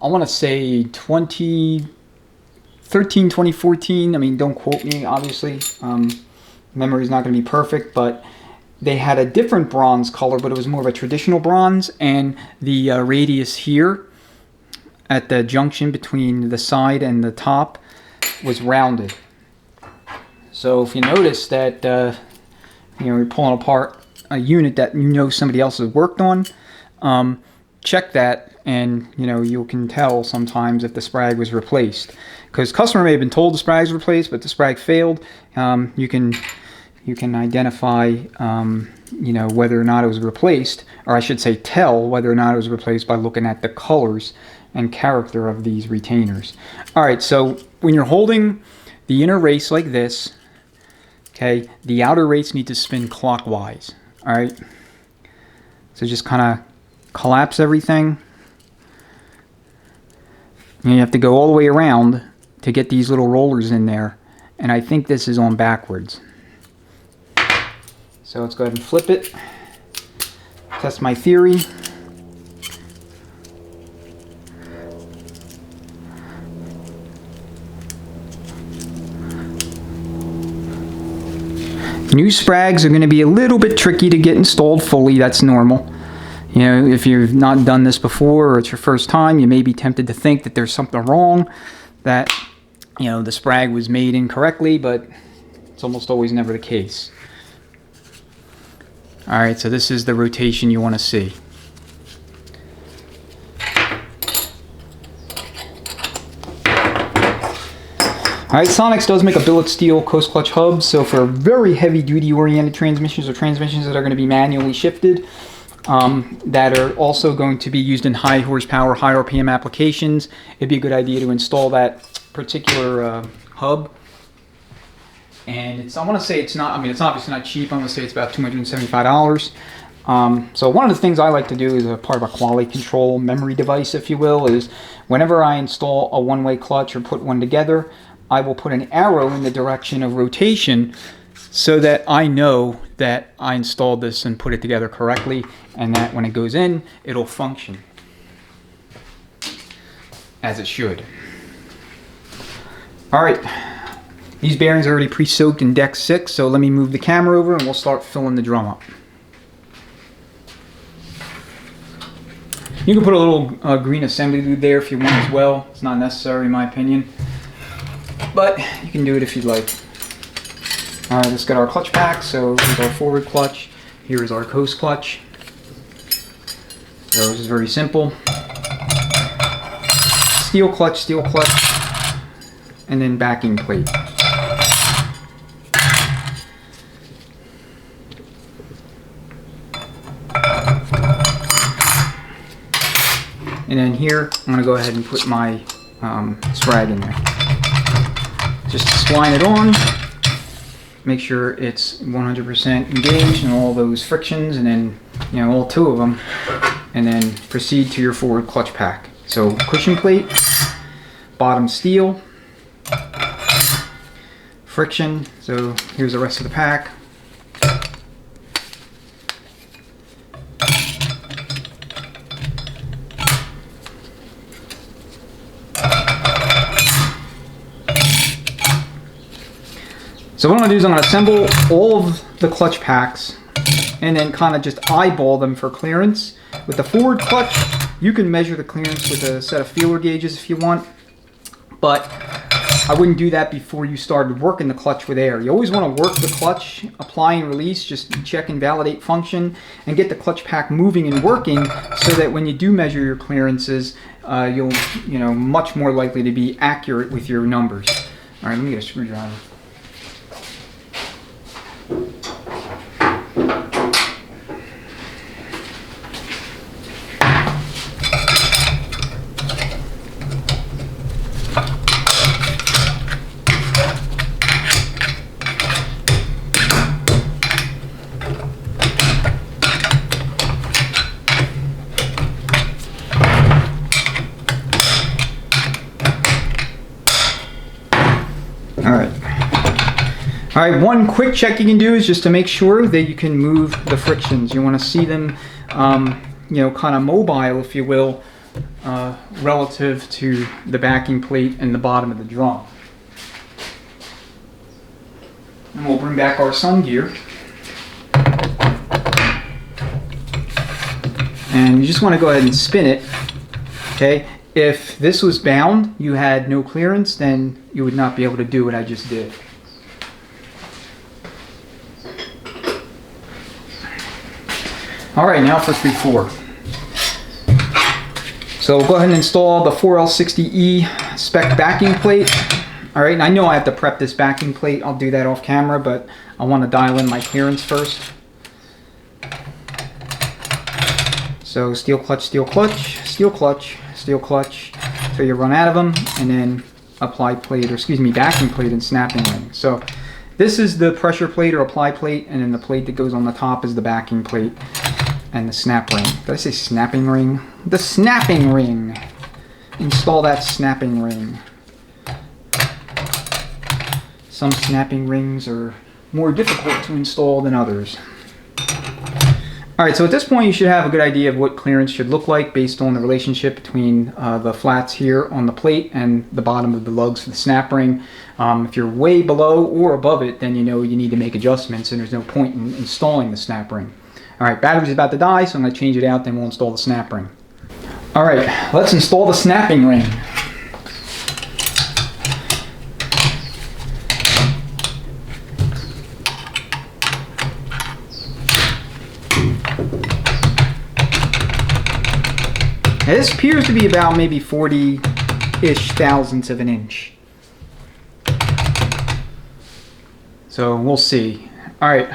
Speaker 1: I want to say 2013, 2014. I mean, don't quote me, obviously. Memory is not going to be perfect, but they had a different bronze color, but it was more of a traditional bronze, and the radius here at the junction between the side and the top was rounded. So if you notice that you're pulling apart a unit that you know somebody else has worked on, check that, and you can tell sometimes if the Sprag was replaced, because customer may have been told the Sprag's replaced, but the Sprag failed. You can identify whether or not it was replaced, or I should say tell whether or not it was replaced by looking at the colors and character of these retainers. Alright, so when you're holding the inner race like this, okay, the outer race need to spin clockwise. Alright, so just kind of collapse everything, and you have to go all the way around to get these little rollers in there, and I think this is on backwards. So let's go ahead and flip it, test my theory. New Sprags are going to be a little bit tricky to get installed fully. That's normal. If you've not done this before or it's your first time, you may be tempted to think that there's something wrong, that the Sprag was made incorrectly, but it's almost always never the case. Alright, so this is the rotation you want to see. Alright, Sonnax does make a billet steel coast clutch hub, so for very heavy duty oriented transmissions, or transmissions that are going to be manually shifted, that are also going to be used in high horsepower, high RPM applications, it'd be a good idea to install that particular hub. And I want to say it's not, it's obviously not cheap. I'm going to say it's about $275. So one of the things I like to do as a part of a quality control memory device, if you will, is whenever I install a one-way clutch or put one together, I will put an arrow in the direction of rotation so that I know that I installed this and put it together correctly, and that when it goes in, it'll function as it should. Alright, these bearings are already pre-soaked in Deck 6, so let me move the camera over and we'll start filling the drum up. You can put a little green assembly lube there if you want as well. It's not necessary in my opinion, but you can do it if you'd like. Alright, let's get our clutch pack. So here's our forward clutch, here is our coast clutch. So this is very simple. Steel clutch, and then backing plate. And then here, I'm going to go ahead and put my Sprag in there. Just spline it on, make sure it's 100% engaged and all those frictions, and then, you know, all 2 of them, and then proceed to your forward clutch pack. So cushion plate, bottom steel, friction, so here's the rest of the pack. So what I'm going to do is I'm going to assemble all of the clutch packs and then kind of just eyeball them for clearance. With the forward clutch, you can measure the clearance with a set of feeler gauges if you want, but I wouldn't do that before you started working the clutch with air. You always want to work the clutch, apply and release, just check and validate function, and get the clutch pack moving and working so that when you do measure your clearances, you'll, much more likely to be accurate with your numbers. All right, let me get a screwdriver. All right, one quick check you can do is just to make sure that you can move the frictions. You want to see them, kind of mobile, if you will, relative to the backing plate and the bottom of the drum. And we'll bring back our sun gear. And you just want to go ahead and spin it, okay? If this was bound, you had no clearance, then you would not be able to do what I just did. All right, now for 3/4. So we'll go ahead and install the 4L60E spec backing plate. All right, and I know I have to prep this backing plate. I'll do that off camera, but I want to dial in my clearance first. So steel clutch, steel clutch, steel clutch, steel clutch, till you run out of them, and then apply plate, or excuse me, backing plate and snapping ring. So this is the pressure plate or apply plate, and then the plate that goes on the top is the backing plate and the snap ring. Did I say snapping ring? The snapping ring. Install that snapping ring. Some snapping rings are more difficult to install than others. All right, so at this point you should have a good idea of what clearance should look like based on the relationship between the flats here on the plate and the bottom of the lugs for the snap ring. If you're way below or above it, then you know you need to make adjustments, and there's no point in installing the snap ring. All right, battery's about to die, so I'm going to change it out, then we'll install the snap ring. All right, let's install the snapping ring. Now, this appears to be about maybe 40-ish thousandths of an inch. So we'll see. All right,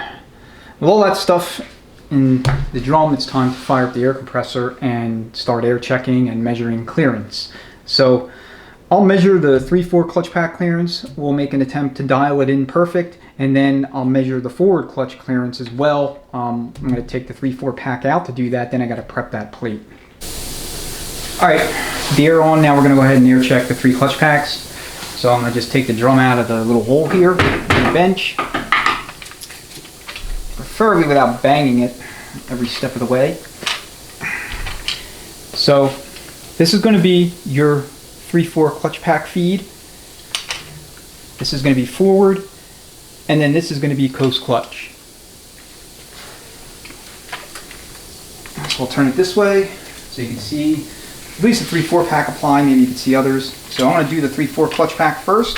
Speaker 1: with all that stuff in the drum, it's time to fire up the air compressor and start air checking and measuring clearance. So I'll measure the 3/4 clutch pack clearance. We'll make an attempt to dial it in perfect, and then I'll measure the forward clutch clearance as well. I'm going to take the 3/4 pack out to do that, then I got to prep that plate. All right, the air on. Now we're going to go ahead and air check the 3 clutch packs. So I'm going to just take the drum out of the little hole here on the bench, preferably without banging it every step of the way. So this is going to be your 3/4 clutch pack feed. This is going to be forward, and then this is going to be coast clutch. So I'll turn it this way so you can see at least the 3/4 pack apply. Maybe you can see others. So I'm going to do the 3/4 clutch pack first.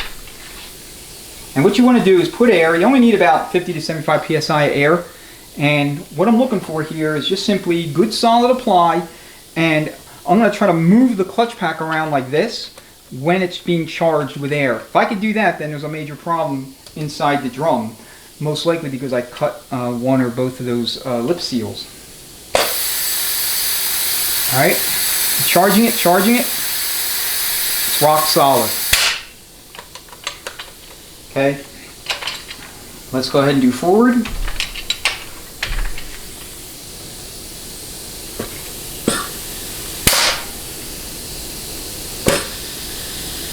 Speaker 1: And what you want to do is put air. You only need about 50 to 75 psi air. And what I'm looking for here is just simply good solid apply. And I'm going to try to move the clutch pack around like this when it's being charged with air. If I could do that, then there's a major problem inside the drum, most likely because I cut one or both of those lip seals. Alright, charging it, it's rock solid. Okay, let's go ahead and do forward.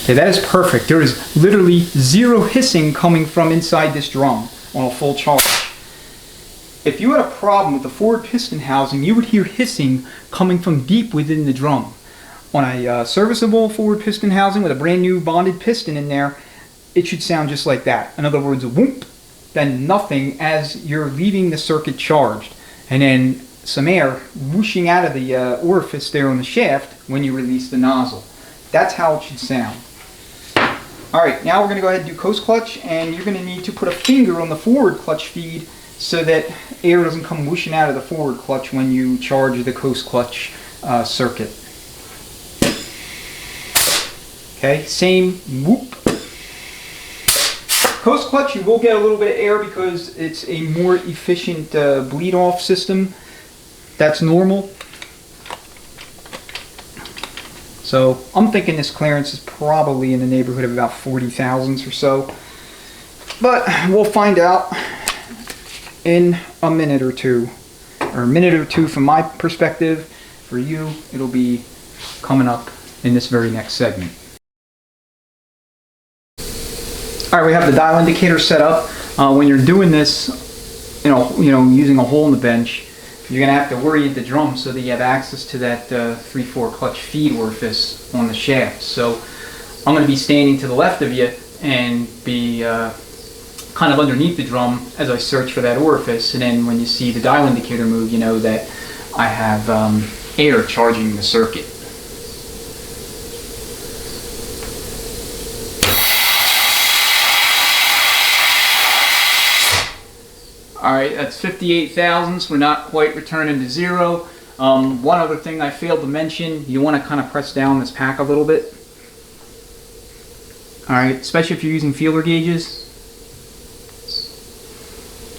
Speaker 1: Okay, that is perfect. There is literally zero hissing coming from inside this drum on a full charge. If you had a problem with the forward piston housing, you would hear hissing coming from deep within the drum. On a serviceable forward piston housing with a brand new bonded piston in there, it should sound just like that. In other words, a whoop, then nothing as you're leaving the circuit charged. And then some air whooshing out of the orifice there on the shaft when you release the nozzle. That's how it should sound. Alright, now we're going to go ahead and do coast clutch, and you're going to need to put a finger on the forward clutch feed so that air doesn't come whooshing out of the forward clutch when you charge the coast clutch circuit. Okay, same whoop. Coast clutch, you will get a little bit of air because it's a more efficient bleed off system. That's normal. So I'm thinking this clearance is probably in the neighborhood of about 40 thousandths or so. But we'll find out in a minute or two. Or a minute or two from my perspective. For you, it'll be coming up in this very next segment. Alright, we have the dial indicator set up. When you're doing this, using a hole in the bench, you're going to have to orient the drum so that you have access to that 3/4 clutch feed orifice on the shaft. So I'm going to be standing to the left of you and be kind of underneath the drum as I search for that orifice. And then when you see the dial indicator move, you know that I have air charging the circuit. Alright, that's 58 thousandths. We're not quite returning to zero. One other thing I failed to mention, you want to kind of press down this pack a little bit. Alright, especially if you're using feeler gauges.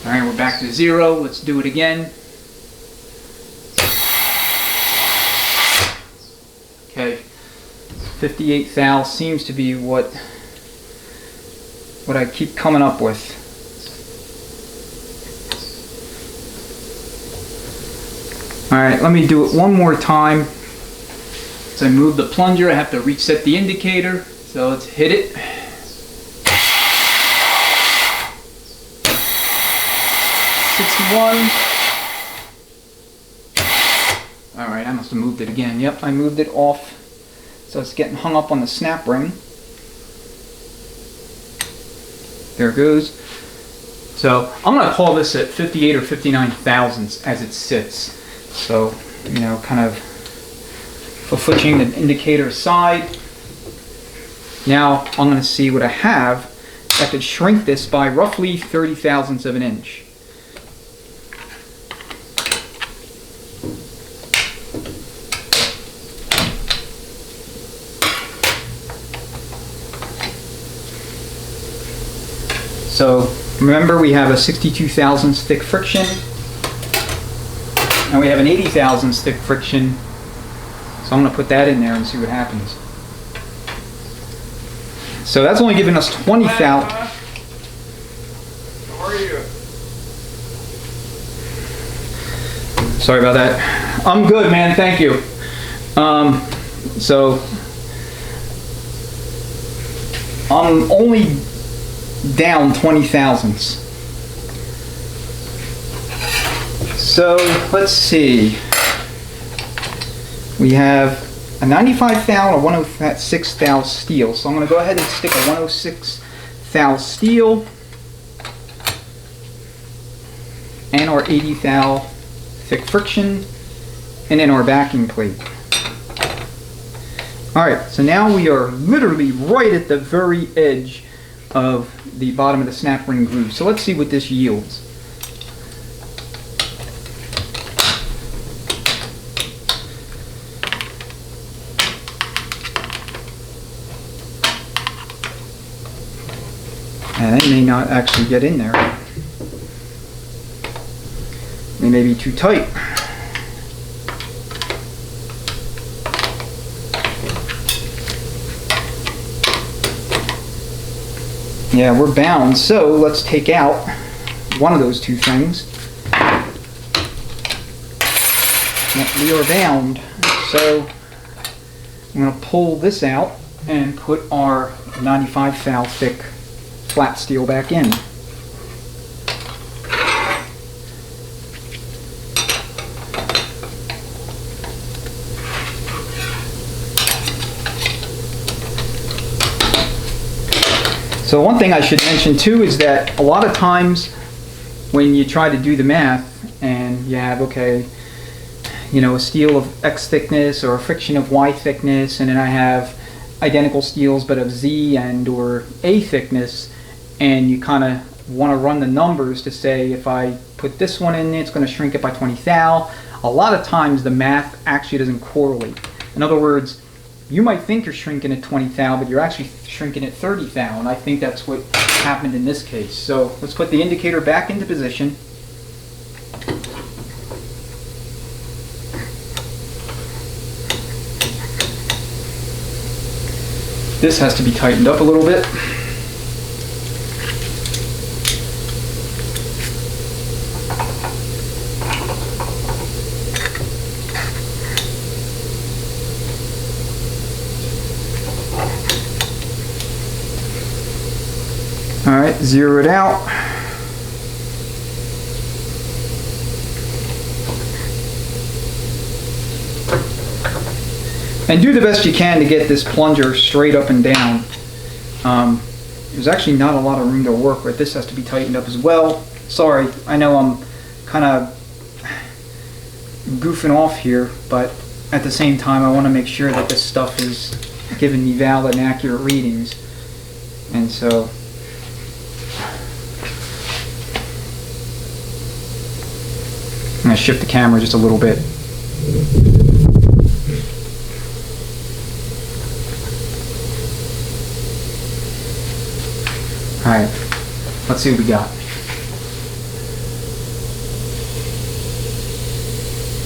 Speaker 1: Alright, we're back to zero. Let's do it again. Okay, 58 thou seems to be what I keep coming up with. Alright, let me do it one more time. As I move the plunger, I have to reset the indicator. So let's hit it. Alright, I must have moved it again. Yep, I moved it off. So it's getting hung up on the snap ring. There it goes. So I'm going to call this at 58 or 59 thousandths as it sits. So, kind of switching the indicator aside. Now I'm going to see what I have. I could shrink this by roughly 30 thousandths of an inch. So remember, we have a 62 thousandths thick friction. And we have an 80 thousandths thick friction. So I'm going to put that in there and see what happens. So that's only giving us 20 thousandths.
Speaker 2: How are you?
Speaker 1: Sorry about that. I'm good, man. Thank you. So I'm only down 20 thousandths. So let's see. We have a 95 thou and a 106 thou steel. So I'm going to go ahead and stick a 106 thou steel and our 80 thou thick friction and then our backing plate. Alright, so now we are literally right at the very edge of the bottom of the snap ring groove. So let's see what this yields. And it may not actually get in there. They may be too tight. Yeah, we're bound, so let's take out one of those two things. Yep, we are bound. So I'm going to pull this out and put our 95 thou thick flat steel back in. So one thing I should mention too is that a lot of times when you try to do the math and you have, okay, you know, a steel of X thickness or a friction of Y thickness, and then I have identical steels but of Z and or A thickness, and you kind of want to run the numbers to say if I put this one in, it's going to shrink it by 20 thou. A lot of times the math actually doesn't correlate. In other words, you might think you're shrinking at 20 thou, but you're actually shrinking at 30 thou, and I think that's what happened in this case. So let's put the indicator back into position. This has to be tightened up a little bit. Alright, zero it out. And do the best you can to get this plunger straight up and down. There's actually not a lot of room to work with. This has to be tightened up as well. Sorry, I know I'm kind of goofing off here, but at the same time I want to make sure that this stuff is giving me valid and accurate readings. And so I'm going to shift the camera just a little bit. Alright, let's see what we got.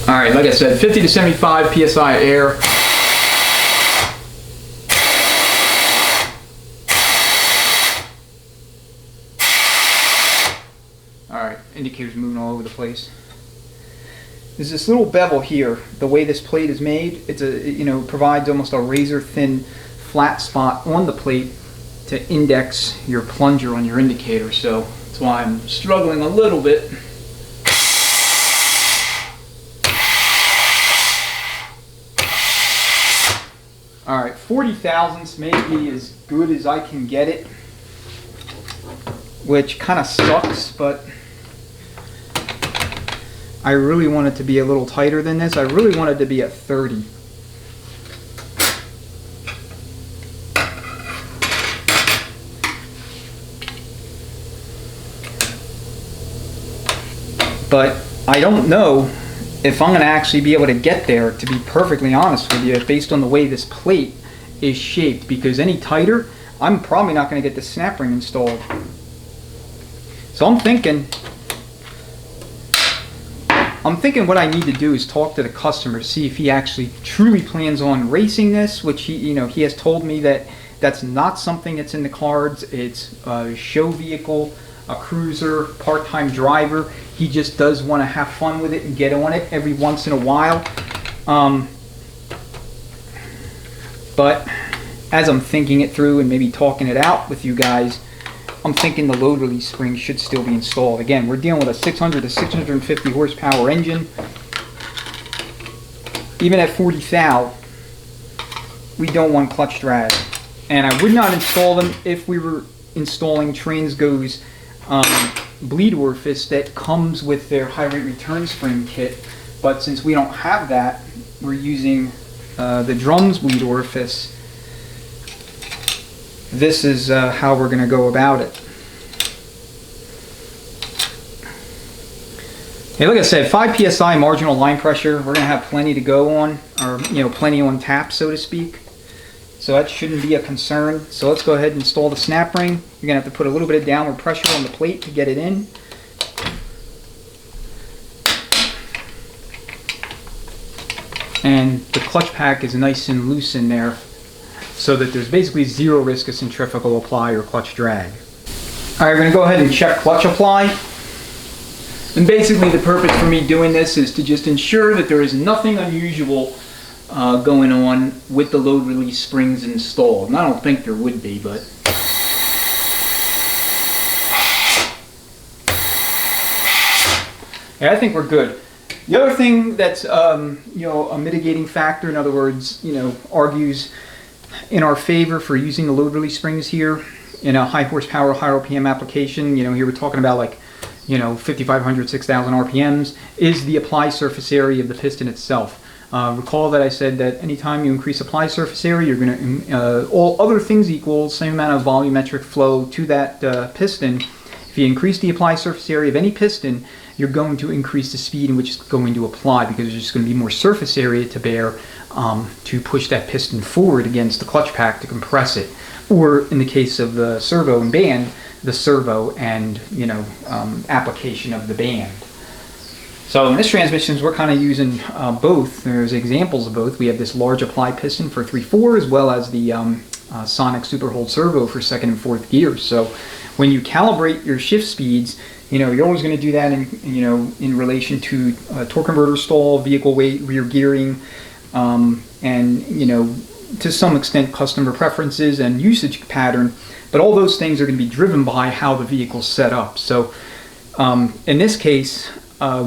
Speaker 1: Alright, like I said, 50 to 75 psi air. Alright, indicator's moving all over the place. There's this little bevel here. The way this plate is made, it's provides almost a razor thin flat spot on the plate to index your plunger on your indicator, so that's why I'm struggling a little bit. Alright, 40 thousandths may be as good as I can get it, which kind of sucks, but I really want it to be a little tighter than this. I really want it to be at 30. But I don't know if I'm going to actually be able to get there, to be perfectly honest with you, based on the way this plate is shaped, because any tighter, I'm probably not going to get the snap ring installed. So I'm thinking what I need to do is talk to the customer, see if he actually truly plans on racing this, which he has told me that that's not something that's in the cards. It's a show vehicle, a cruiser, part-time driver. He just does want to have fun with it and get on it every once in a while. But as I'm thinking it through and maybe talking it out with you guys, I'm thinking the load release spring should still be installed. Again, we're dealing with a 600 to 650 horsepower engine. Even at 40 thou, we don't want clutch drag. And I would not install them if we were installing Transgo's bleed orifice that comes with their high rate return spring kit. But since we don't have that, we're using the drum's bleed orifice. This is how we're going to go about it. Okay, like I said, 5 psi marginal line pressure. We're going to have plenty to go on, or plenty on tap, so to speak. so that shouldn't be a concern. So let's go ahead and install the snap ring. You're going to have to put a little bit of downward pressure on the plate to get it in. And the clutch pack is nice and loose in there, so that there's basically zero risk of centrifugal apply or clutch drag. All right, we're going to go ahead and check clutch apply. And basically the purpose for me doing this is to just ensure that there is nothing unusual going on with the load release springs installed. And I don't think there would be, but yeah, I think we're good. The other thing that's a mitigating factor, in other words, argues in our favor for using the load release springs here in a high horsepower, high RPM application, here we're talking about like 5,500, 6,000 RPMs, is the apply surface area of the piston itself. Recall that I said that anytime you increase apply surface area, you're going to, all other things equal, same amount of volumetric flow to that piston. If you increase the apply surface area of any piston, you're going to increase the speed in which it's going to apply, because there's just going to be more surface area to bear to push that piston forward against the clutch pack to compress it. Or in the case of the servo and band, the servo and application of the band. So in this transmission, we're kind of using both. There's examples of both. We have this large apply piston for 3/4, as well as the Sonnax super hold servo for 2nd and 4th gears. So when you calibrate your shift speeds, you're always going to do that in relation to torque converter stall, vehicle weight, rear gearing, and to some extent customer preferences and usage pattern. But all those things are going to be driven by how the vehicle's set up. So in this case,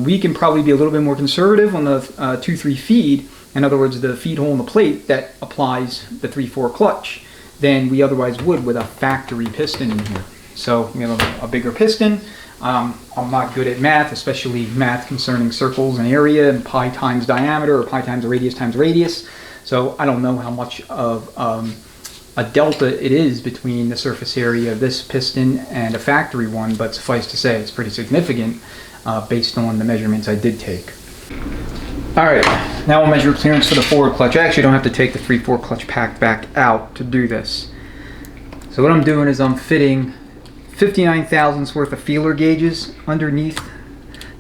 Speaker 1: we can probably be a little bit more conservative on the 2-3 feed, in other words, the feed hole in the plate that applies the 3/4 clutch, than we otherwise would with a factory piston in here. So we have a bigger piston. I'm not good at math, especially math concerning circles and area and pi times diameter or pi times radius. So I don't know how much of a delta it is between the surface area of this piston and a factory one, but suffice to say it's pretty significant based on the measurements I did take. Alright, now we'll measure clearance for the forward clutch. I actually don't have to take the 3/4 clutch pack back out to do this. So what I'm doing is I'm fitting 59 thousandths worth of feeler gauges underneath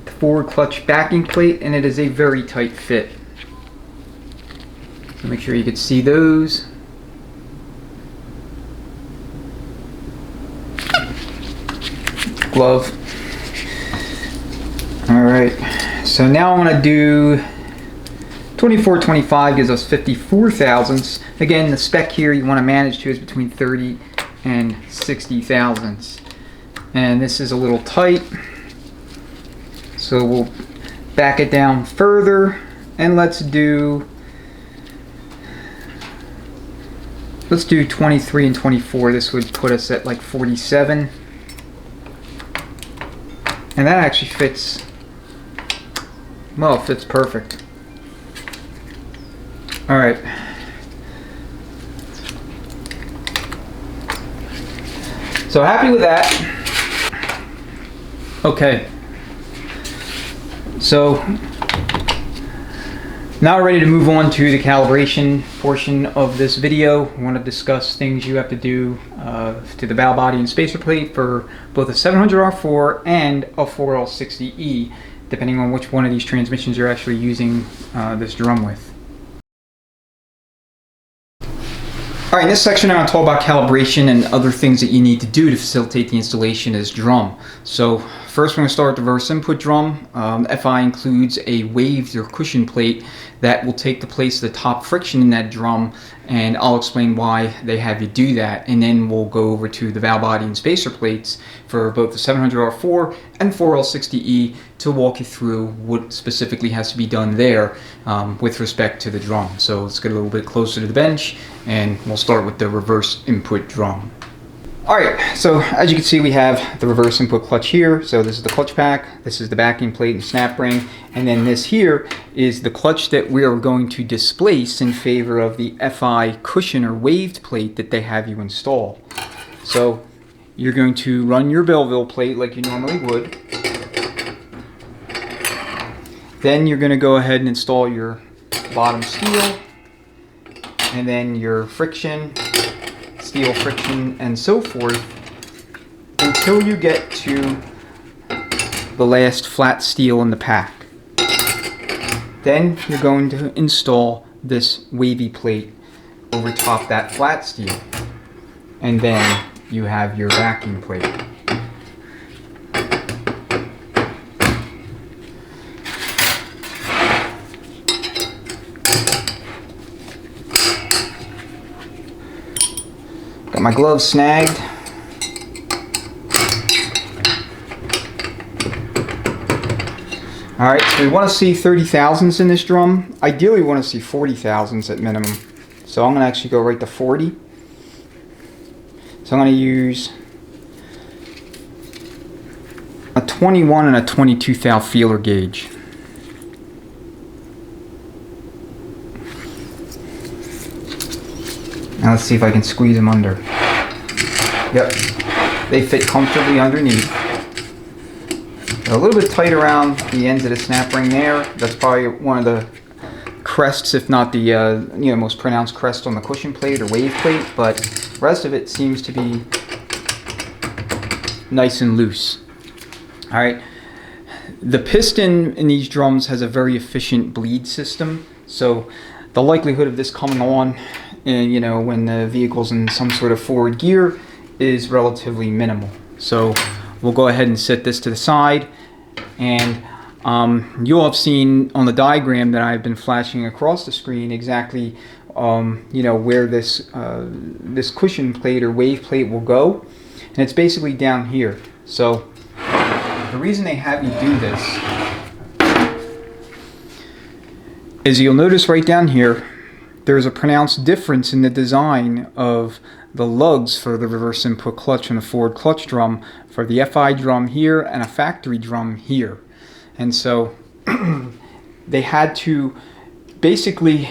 Speaker 1: the forward clutch backing plate, and it is a very tight fit. So make sure you can see those. Glove. Alright, so now I'm going to do 2425 gives us 54 thousandths. Again, the spec here you want to manage to is between 30 and 60 thousandths. And this is a little tight, so we'll back it down further, and let's do 23 and 24. This would put us at like 47, and that actually fits, well, it fits perfect. All right. So happy with that. Okay, so now we're ready to move on to the calibration portion of this video. We want to discuss things you have to do to the valve body and spacer plate for both a 700R4 and a 4L60E, depending on which one of these transmissions you're actually using this drum with. Alright, in this section I'm going to talk about calibration and other things that you need to do to facilitate the installation of this drum. So first we're going to start with the reverse input drum. FI includes a waved or cushion plate that will take the place of the top friction in that drum, and I'll explain why they have you do that, and then we'll go over to the valve body and spacer plates for both the 700R4 and 4L60E to walk you through what specifically has to be done there with respect to the drum. So let's get a little bit closer to the bench, and we'll start with the reverse input drum. Alright, so as you can see, we have the reverse input clutch here. So this is the clutch pack, this is the backing plate and snap ring, and then this here is the clutch that we are going to displace in favor of the FI cushion or waved plate that they have you install. So you're going to run your Belleville plate like you normally would. Then you're going to go ahead and install your bottom steel. and then your friction, steel friction, and so forth, until you get to the last flat steel in the pack. Then you're going to install this wavy plate over top that flat steel, and then you have your backing plate. Got my gloves snagged. Alright, so we want to see 30 thousandths in this drum. Ideally we want to see 40 thousandths at minimum. So I'm going to actually go right to 40. So I'm going to use a 21 and a 22 thou feeler gauge. Now let's see if I can squeeze them under. Yep, they fit comfortably underneath. They're a little bit tight around the ends of the snap ring there. That's probably one of the crests, if not the most pronounced crest on the cushion plate or wave plate, but the rest of it seems to be nice and loose. All right, the piston in these drums has a very efficient bleed system, so the likelihood of this coming on, when the vehicle's in some sort of forward gear, is relatively minimal. So we'll go ahead and set this to the side, and you'll have seen on the diagram that I've been flashing across the screen exactly where this cushion plate or wave plate will go, and it's basically down here. So the reason they have you do this is you'll notice right down here there's a pronounced difference in the design of the lugs for the reverse input clutch and a forward clutch drum for the FI drum here and a factory drum here. And so they had to basically,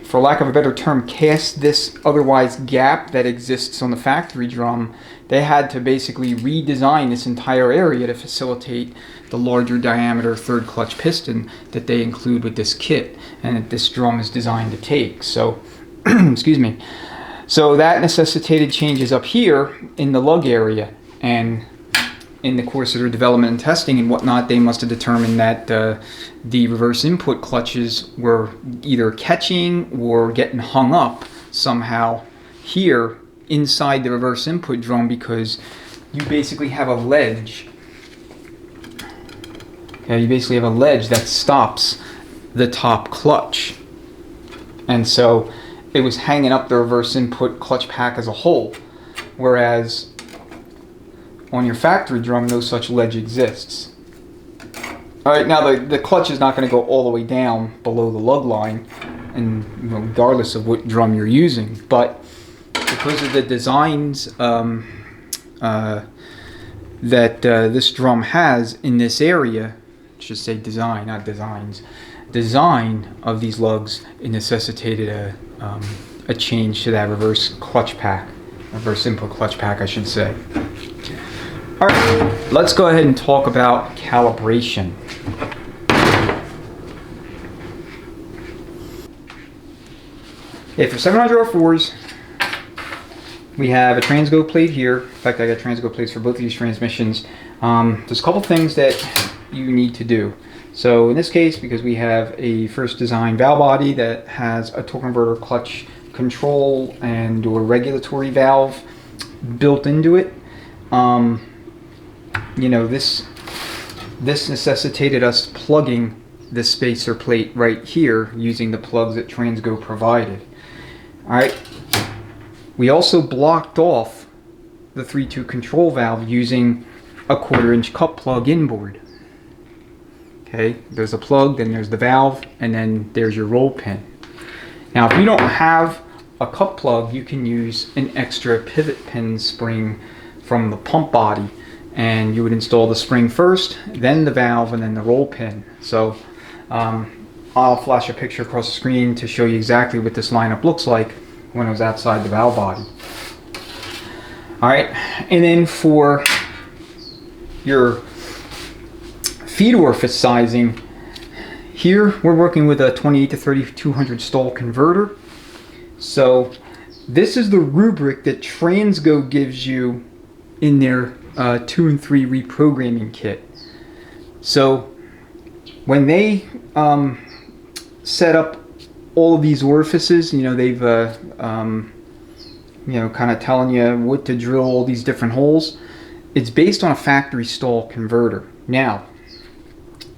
Speaker 1: for lack of a better term, cast this otherwise gap that exists on the factory drum. They had to basically redesign this entire area to facilitate the larger diameter third clutch piston that they include with this kit and that this drum is designed to take. So excuse me. So that necessitated changes up here in the lug area, and in the course of their development and testing and whatnot, they must have determined that the reverse input clutches were either catching or getting hung up somehow here inside the reverse input drum, because you basically have a ledge. Okay, you basically have a ledge that stops the top clutch, and so it was hanging up the reverse input clutch pack as a whole, whereas on your factory drum no such ledge exists. Alright, now the clutch is not going to go all the way down below the lug line, and regardless of what drum you're using, but because of the designs that this drum has in this area, I should say design, not designs, design of these lugs, it necessitated a change to that reverse clutch pack, reverse input clutch pack I should say. Alright, let's go ahead and talk about calibration. Okay, for 700R4s, we have a transgo plate here. In fact, I got transgo plates for both of these transmissions. There's a couple things that you need to do. So in this case, because we have a first design valve body that has a torque converter clutch control and or regulatory valve built into it, this necessitated us plugging the spacer plate right here using the plugs that Transgo provided. Alright, we also blocked off the 3-2 control valve using a 1/4 inch cup plug inboard. Okay, there's a plug, then there's the valve, and then there's your roll pin. Now if you don't have a cup plug, you can use an extra pivot pin spring from the pump body, and you would install the spring first, then the valve, and then the roll pin. So I'll flash a picture across the screen to show you exactly what this lineup looks like when it was outside the valve body. Alright, and then for your feed orifice sizing, Here we're working with a 28 to 3200 stall converter. So this is the rubric that Transgo gives you in their 2 and 3 reprogramming kit. So when they set up all of these orifices, you know, they've you know, kind of telling you what to drill all these different holes. It's based on a factory stall converter. Now,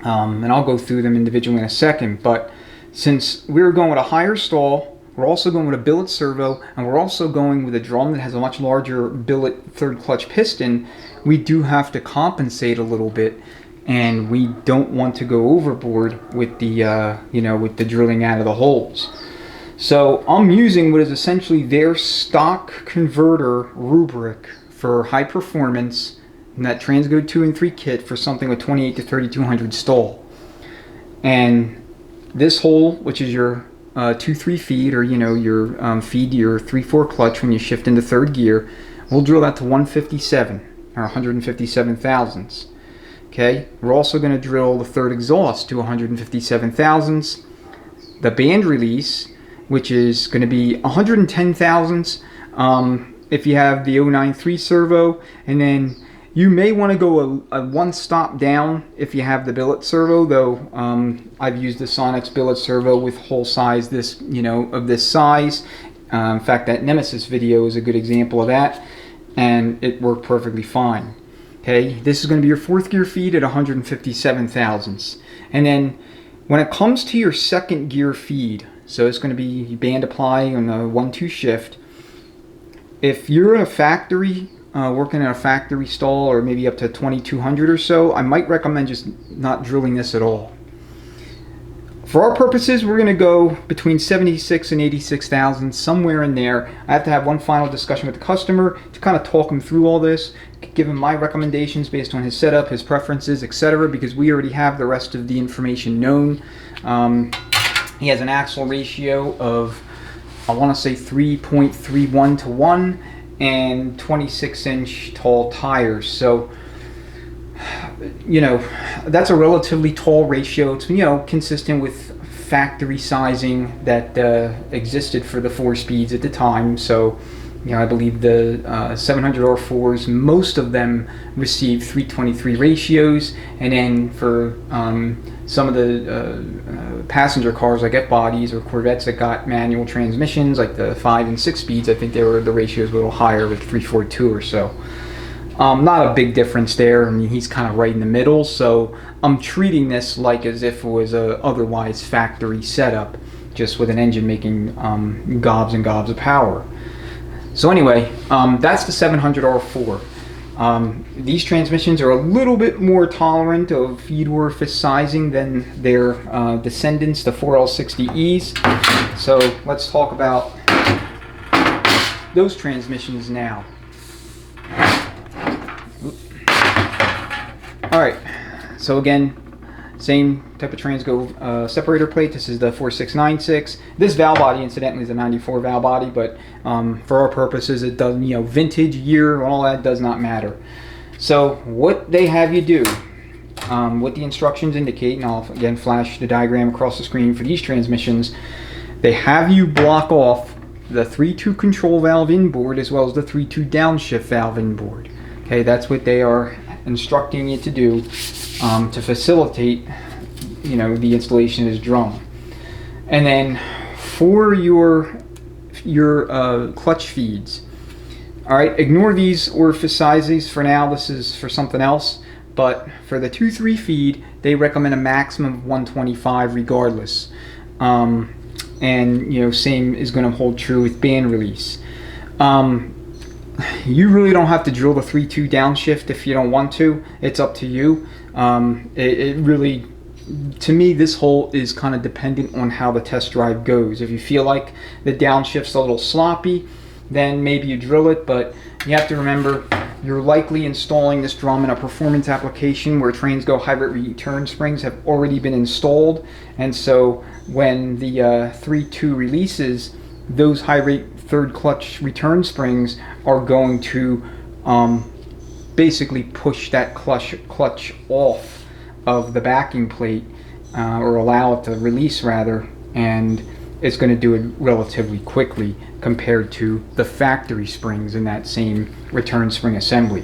Speaker 1: and I'll go through them individually in a second, but since we're going with a higher stall, we're also going with a billet servo, and we're also going with a drum that has a much larger billet third clutch piston, we do have to compensate a little bit, and we don't want to go overboard with the you know, with the drilling out of the holes. So I'm using what is essentially their stock converter rubric for high performance in that Transgo 2 and 3 kit for something with 28 to 3200 stall. And this hole, which is your 2-3 feed, or you know, your feed your 3-4 clutch when you shift into third gear, we'll drill that to 157 or 157 thousandths. Okay, we're also going to drill the third exhaust to 157 thousandths. The band release, which is going to be 110 thousandths if you have the 093 servo, and then you may want to go a one stop down if you have the billet servo, though I've used the Sonnax billet servo with hole size this, you know, of this size. In fact, that Nemesis video is a good example of that, and it worked perfectly fine. Okay, this is going to be your fourth gear feed at 157 thousandths. And then when it comes to your second gear feed, so it's going to be band apply on a 1-2 shift. If you're in a factory, working in a factory stall, or maybe up to 2200 or so, I might recommend just not drilling this at all. For our purposes, we're going to go between 76 and 86 thousandths, somewhere in there. I have to have one final discussion with the customer to kind of talk him through all this, give him my recommendations based on his setup, his preferences, etc., because we already have the rest of the information known. He has an axle ratio of, I want to say 3.31 to 1 and 26-inch tall tires. So, you know, that's a relatively tall ratio. It's, you know, consistent with factory sizing that existed for the 4 speeds at the time. So, you know, I believe the 700R4s, most of them receive 323 ratios, and then for some of the passenger cars like F-bodies or Corvettes that got manual transmissions, like the 5 and 6 speeds, I think the ratios were a little higher, like 342 or so. Not a big difference there. I mean, he's kind of right in the middle, so I'm treating this like as if it was a otherwise factory setup, just with an engine making gobs and gobs of power. So anyway, that's the 700R4. These transmissions are a little bit more tolerant of feed orifice sizing than their descendants, the 4L60Es. So let's talk about those transmissions now. Alright, so again, same type of Transgo separator plate. This is the 4696. This valve body, incidentally, is a 94 valve body, but for our purposes, it doesn't, you know, vintage, year, all that does not matter. So what they have you do, what the instructions indicate, and I'll again flash the diagram across the screen for these transmissions, they have you block off the 3-2 control valve inboard as well as the 3-2 downshift valve inboard. Okay, that's what they are instructing you to do to facilitate, you know, the installation of this drum. And then for your clutch feeds, all right, ignore these orifice sizes for now. This is for something else. But for the 2-3 feed, they recommend a maximum of 125 regardless. And you know, same is going to hold true with band release. You really don't have to drill the 3-2 downshift if you don't want to. It's up to you. It really, to me, this hole is kind of dependent on how the test drive goes. If you feel like the downshift's a little sloppy, then maybe you drill it, but you have to remember you're likely installing this drum in a performance application where Transgo hybrid return springs have already been installed, and so when the 3-2 releases, those high rate third clutch return springs are going to basically push that clutch off of the backing plate, or allow it to release rather, and it's going to do it relatively quickly compared to the factory springs in that same return spring assembly.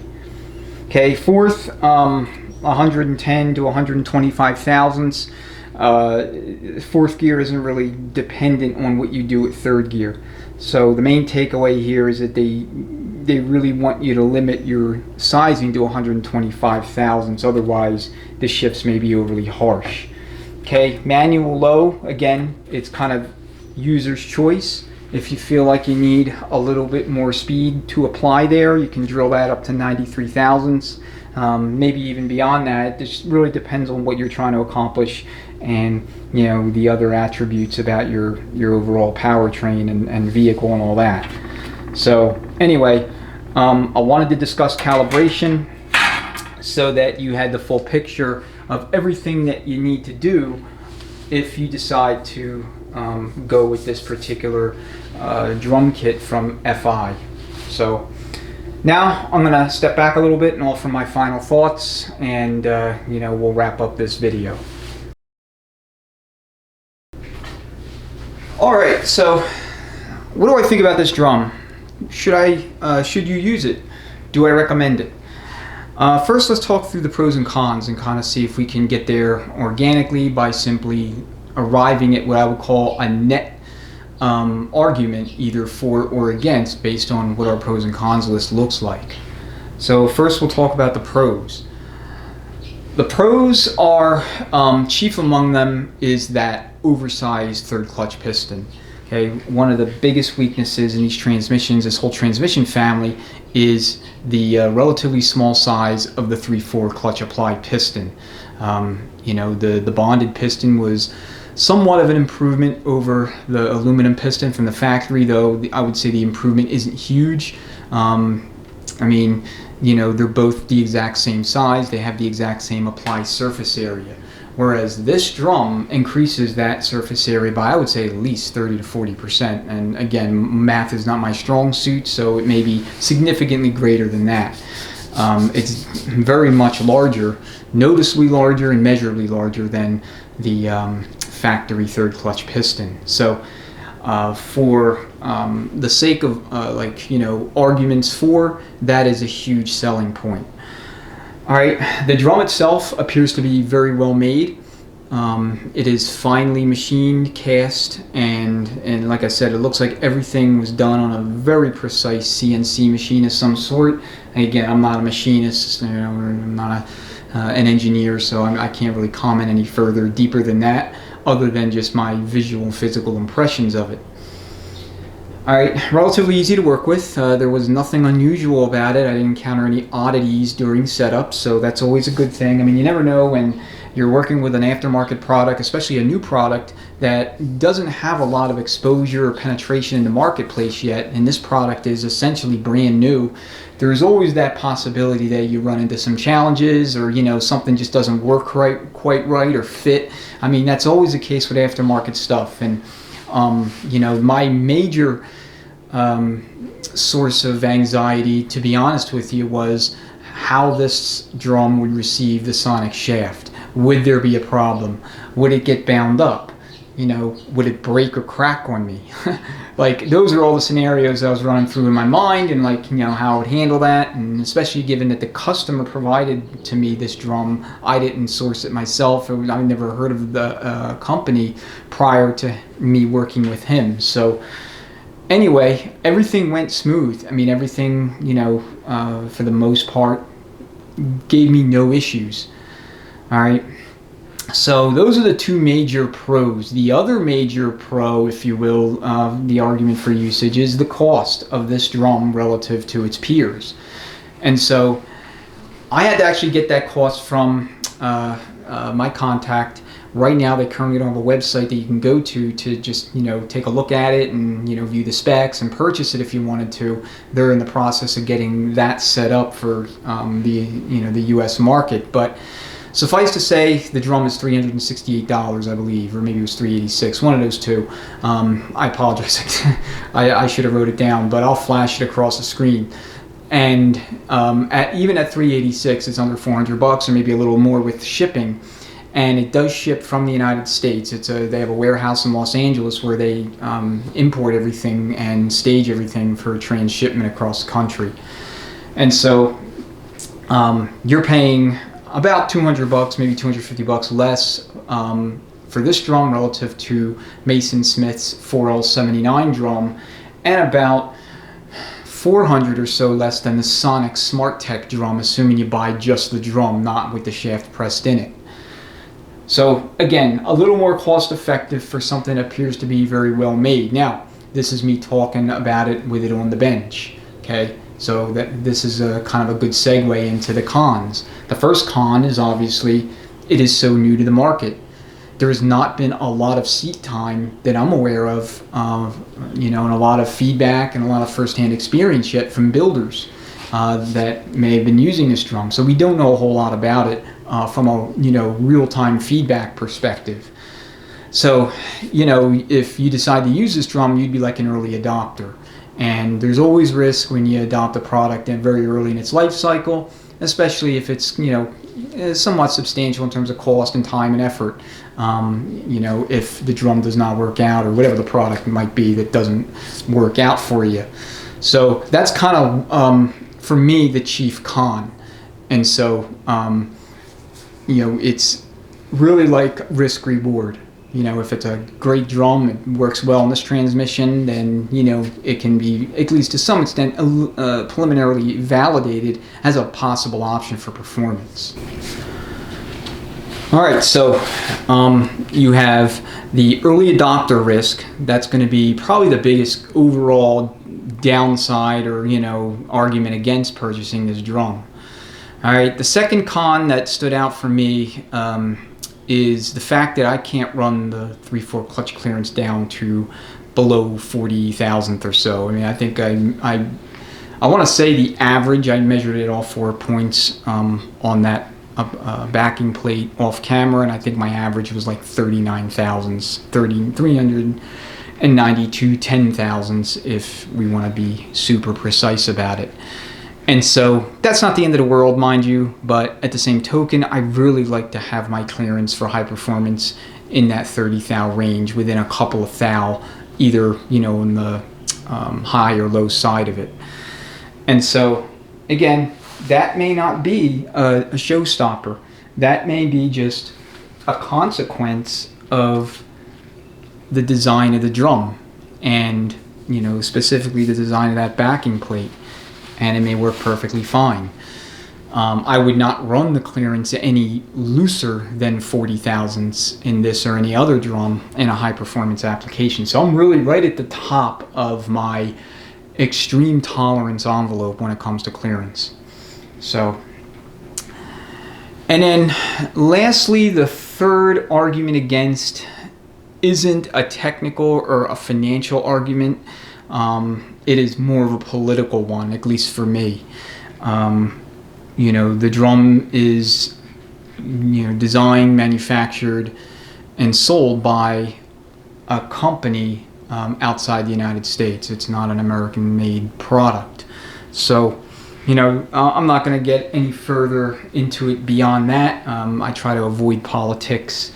Speaker 1: Okay, fourth, 110 to 125 thousandths. Fourth gear isn't really dependent on what you do with third gear. So the main takeaway here is that they really want you to limit your sizing to 125 thousandths, otherwise the shifts may be overly harsh. Okay, manual low, again, it's kind of user's choice. If you feel like you need a little bit more speed to apply there, you can drill that up to 93 thousandths, maybe even beyond that. It just really depends on what you're trying to accomplish and, you know, the other attributes about your overall powertrain and vehicle and all that. So anyway, I wanted to discuss calibration so that you had the full picture of everything that you need to do if you decide to go with this particular drum kit from FI. So now I'm gonna step back a little bit and offer my final thoughts, and you know, we'll wrap up this video. All right, so what do I think about this drum? Should you use it? Do I recommend it? First, let's talk through the pros and cons and kind of see if we can get there organically by simply arriving at what I would call a net argument, either for or against, based on what our pros and cons list looks like. So first we'll talk about the pros. The pros are, chief among them is that oversized third clutch piston. Okay, one of the biggest weaknesses in these transmissions, this whole transmission family, is the relatively small size of the 3/4 clutch applied piston. You know, the bonded piston was somewhat of an improvement over the aluminum piston from the factory, though I would say the improvement isn't huge. I mean, you know, they're both the exact same size, they have the exact same applied surface area. Whereas this drum increases that surface area by, I would say, at least 30 to 40%. And again, math is not my strong suit, so it may be significantly greater than that. It's very much larger, noticeably larger and measurably larger than the factory third clutch piston. So for the sake of like, you know, arguments for, that is a huge selling point. All right, the drum itself appears to be very well made. It is finely machined, cast, and like I said, it looks like everything was done on a very precise CNC machine of some sort. And again, I'm not a machinist, you know, I'm not an engineer, so I can't really comment any further deeper than that, other than just my visual and physical impressions of it. Alright, relatively easy to work with. There was nothing unusual about it. I didn't encounter any oddities during setup, so that's always a good thing. I mean, you never know when you're working with an aftermarket product, especially a new product that doesn't have a lot of exposure or penetration in the marketplace yet, and this product is essentially brand new. There's always that possibility that you run into some challenges, or, you know, something just doesn't work quite right or fit. I mean, that's always the case with aftermarket stuff. And you know, my major source of anxiety, to be honest with you, was how this drum would receive the Sonnax shaft. Would there be a problem? Would it get bound up? You know, would it break or crack on me? Like, those are all the scenarios I was running through in my mind, and, like, you know, how I would handle that. And especially given that the customer provided to me this drum, I didn't source it myself. I never heard of the company prior to me working with him. So anyway, everything went smooth. I mean, everything, you know, for the most part, gave me no issues. All right. So those are the two major pros. The other major pro, if you will, the argument for usage, is the cost of this drum relative to its peers. And so I had to actually get that cost from my contact. Right now they currently don't have a website that you can go to just, you know, take a look at it and, you know, view the specs and purchase it if you wanted to. They're in the process of getting that set up for the US market. But suffice to say, the drum is $368, I believe, or maybe it was $386, one of those two. I apologize, I should have wrote it down, but I'll flash it across the screen. And even at $386, it's under $400, or maybe a little more with shipping. and it does ship from the United States. They have a warehouse in Los Angeles where they import everything and stage everything for transshipment across the country. And so you're paying about $200, maybe $250 less for this drum relative to Mason Smith's 4L79 drum, and about $400 or so less than the Sonnax Smart Tech drum, assuming you buy just the drum, not with the shaft pressed in it. So again, a little more cost effective for something that appears to be very well made. Now, this is me talking about it with it on the bench, okay? So this is a kind of a good segue into the cons. The first con is obviously it is so new to the market. There has not been a lot of seat time that I'm aware of, you know, and a lot of feedback and a lot of first-hand experience yet from builders that may have been using this drum. So we don't know a whole lot about it from a, you know, real-time feedback perspective. So, you know, if you decide to use this drum, you'd be like an early adopter. And there's always risk when you adopt a product and very early in its life cycle, especially if it's, you know, somewhat substantial in terms of cost and time and effort. You know, if the drum does not work out, or whatever the product might be that doesn't work out for you. So that's kind of, for me, the chief con. And so, you know, it's really like risk reward. You know, if it's a great drum, it works well in this transmission, then, you know, it can be, at least to some extent, preliminarily validated as a possible option for performance. All right, so you have the early adopter risk. That's going to be probably the biggest overall downside or, you know, argument against purchasing this drum. All right, the second con that stood out for me is the fact that I can't run the 3/4 clutch clearance down to below 40 thousandth or so. I mean, I think I want to say the average, I measured it all 4 points on that backing plate off camera, and I think my average was like 39 thousandths, 392 10 thousandths if we want to be super precise about it. And so that's not the end of the world, mind you, but at the same token, I really like to have my clearance for high performance in that 30 thou range, within a couple of thou, either, you know, in the high or low side of it. And so, again, that may not be a showstopper. That may be just a consequence of the design of the drum, and, you know, specifically the design of that backing plate. And it may work perfectly fine. I would not run the clearance any looser than 40 thousandths in this or any other drum in a high performance application. So I'm really right at the top of my extreme tolerance envelope when it comes to clearance. So, and then lastly, the third argument against isn't a technical or a financial argument. It is more of a political one, at least for me. You know, the drum is, you know, designed, manufactured, and sold by a company outside the United States. It's not an American-made product. So, you know, I'm not going to get any further into it beyond that. I try to avoid politics,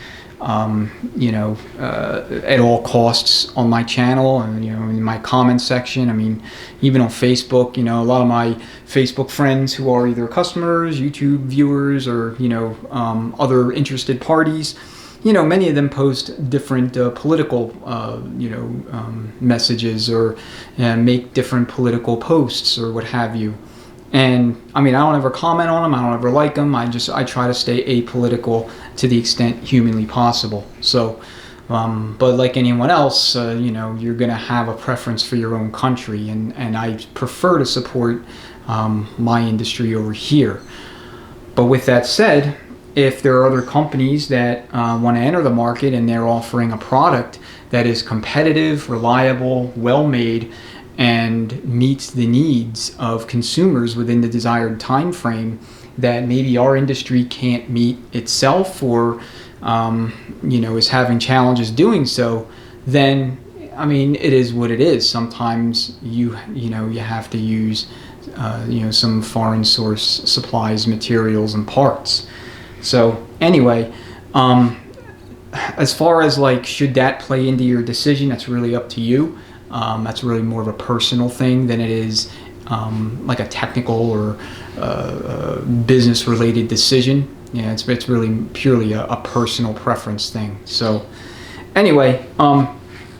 Speaker 1: you know, at all costs on my channel, and, you know, in my comment section. I mean, even on Facebook, you know, a lot of my Facebook friends who are either customers, YouTube viewers, or, you know, other interested parties, you know, many of them post different political, you know, messages, or make different political posts or what have you. And I mean, I don't ever comment on them, I don't ever like them. I try to stay apolitical to the extent humanly possible. So, but like anyone else, you know, you're going to have a preference for your own country, and I prefer to support my industry over here. But with that said, if there are other companies that want to enter the market and they're offering a product that is competitive, reliable, well-made, and meets the needs of consumers within the desired time frame that maybe our industry can't meet itself, or you know, is having challenges doing so, then I mean, it is what it is. Sometimes you know, you have to use you know, some foreign source supplies, materials, and parts. So anyway, As far as like, should that play into your decision, that's really up to you. That's really more of a personal thing than it is like a technical or business related decision. Yeah, it's really purely a personal preference thing. So anyway,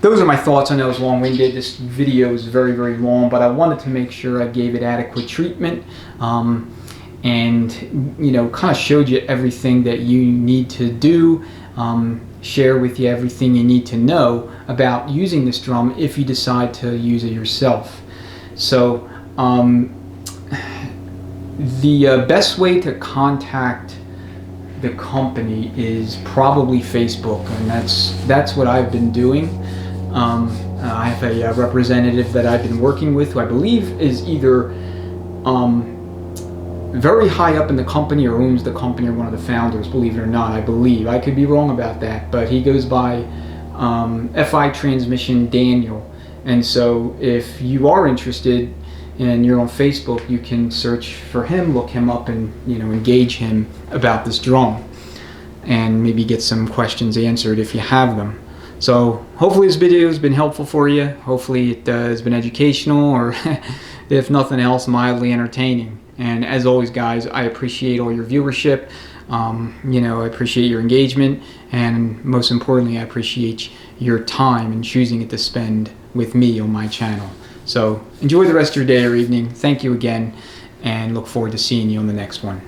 Speaker 1: those are my thoughts. I know it's long-winded. This video is very, very long, but I wanted to make sure I gave it adequate treatment, and kind of showed you everything that you need to do, share with you everything you need to know about using this drum if you decide to use it yourself. So the best way to contact the company is probably Facebook, and that's what I've been doing. I have a representative that I've been working with who I believe is either very high up in the company or owns the company, or one of the founders, believe it or not. I believe. I could be wrong about that, but he goes by FI Transmission Daniel. And so if you are interested and you're on Facebook, you can search for him, look him up, and engage him about this drum, and maybe get some questions answered if you have them. So hopefully this video has been helpful for you. Hopefully it has been educational, or if nothing else, mildly entertaining. And as always, guys, I appreciate all your viewership. I appreciate your engagement, and most importantly, I appreciate your time and choosing it to spend with me on my channel. So enjoy the rest of your day or evening. Thank you again, and look forward to seeing you on the next one.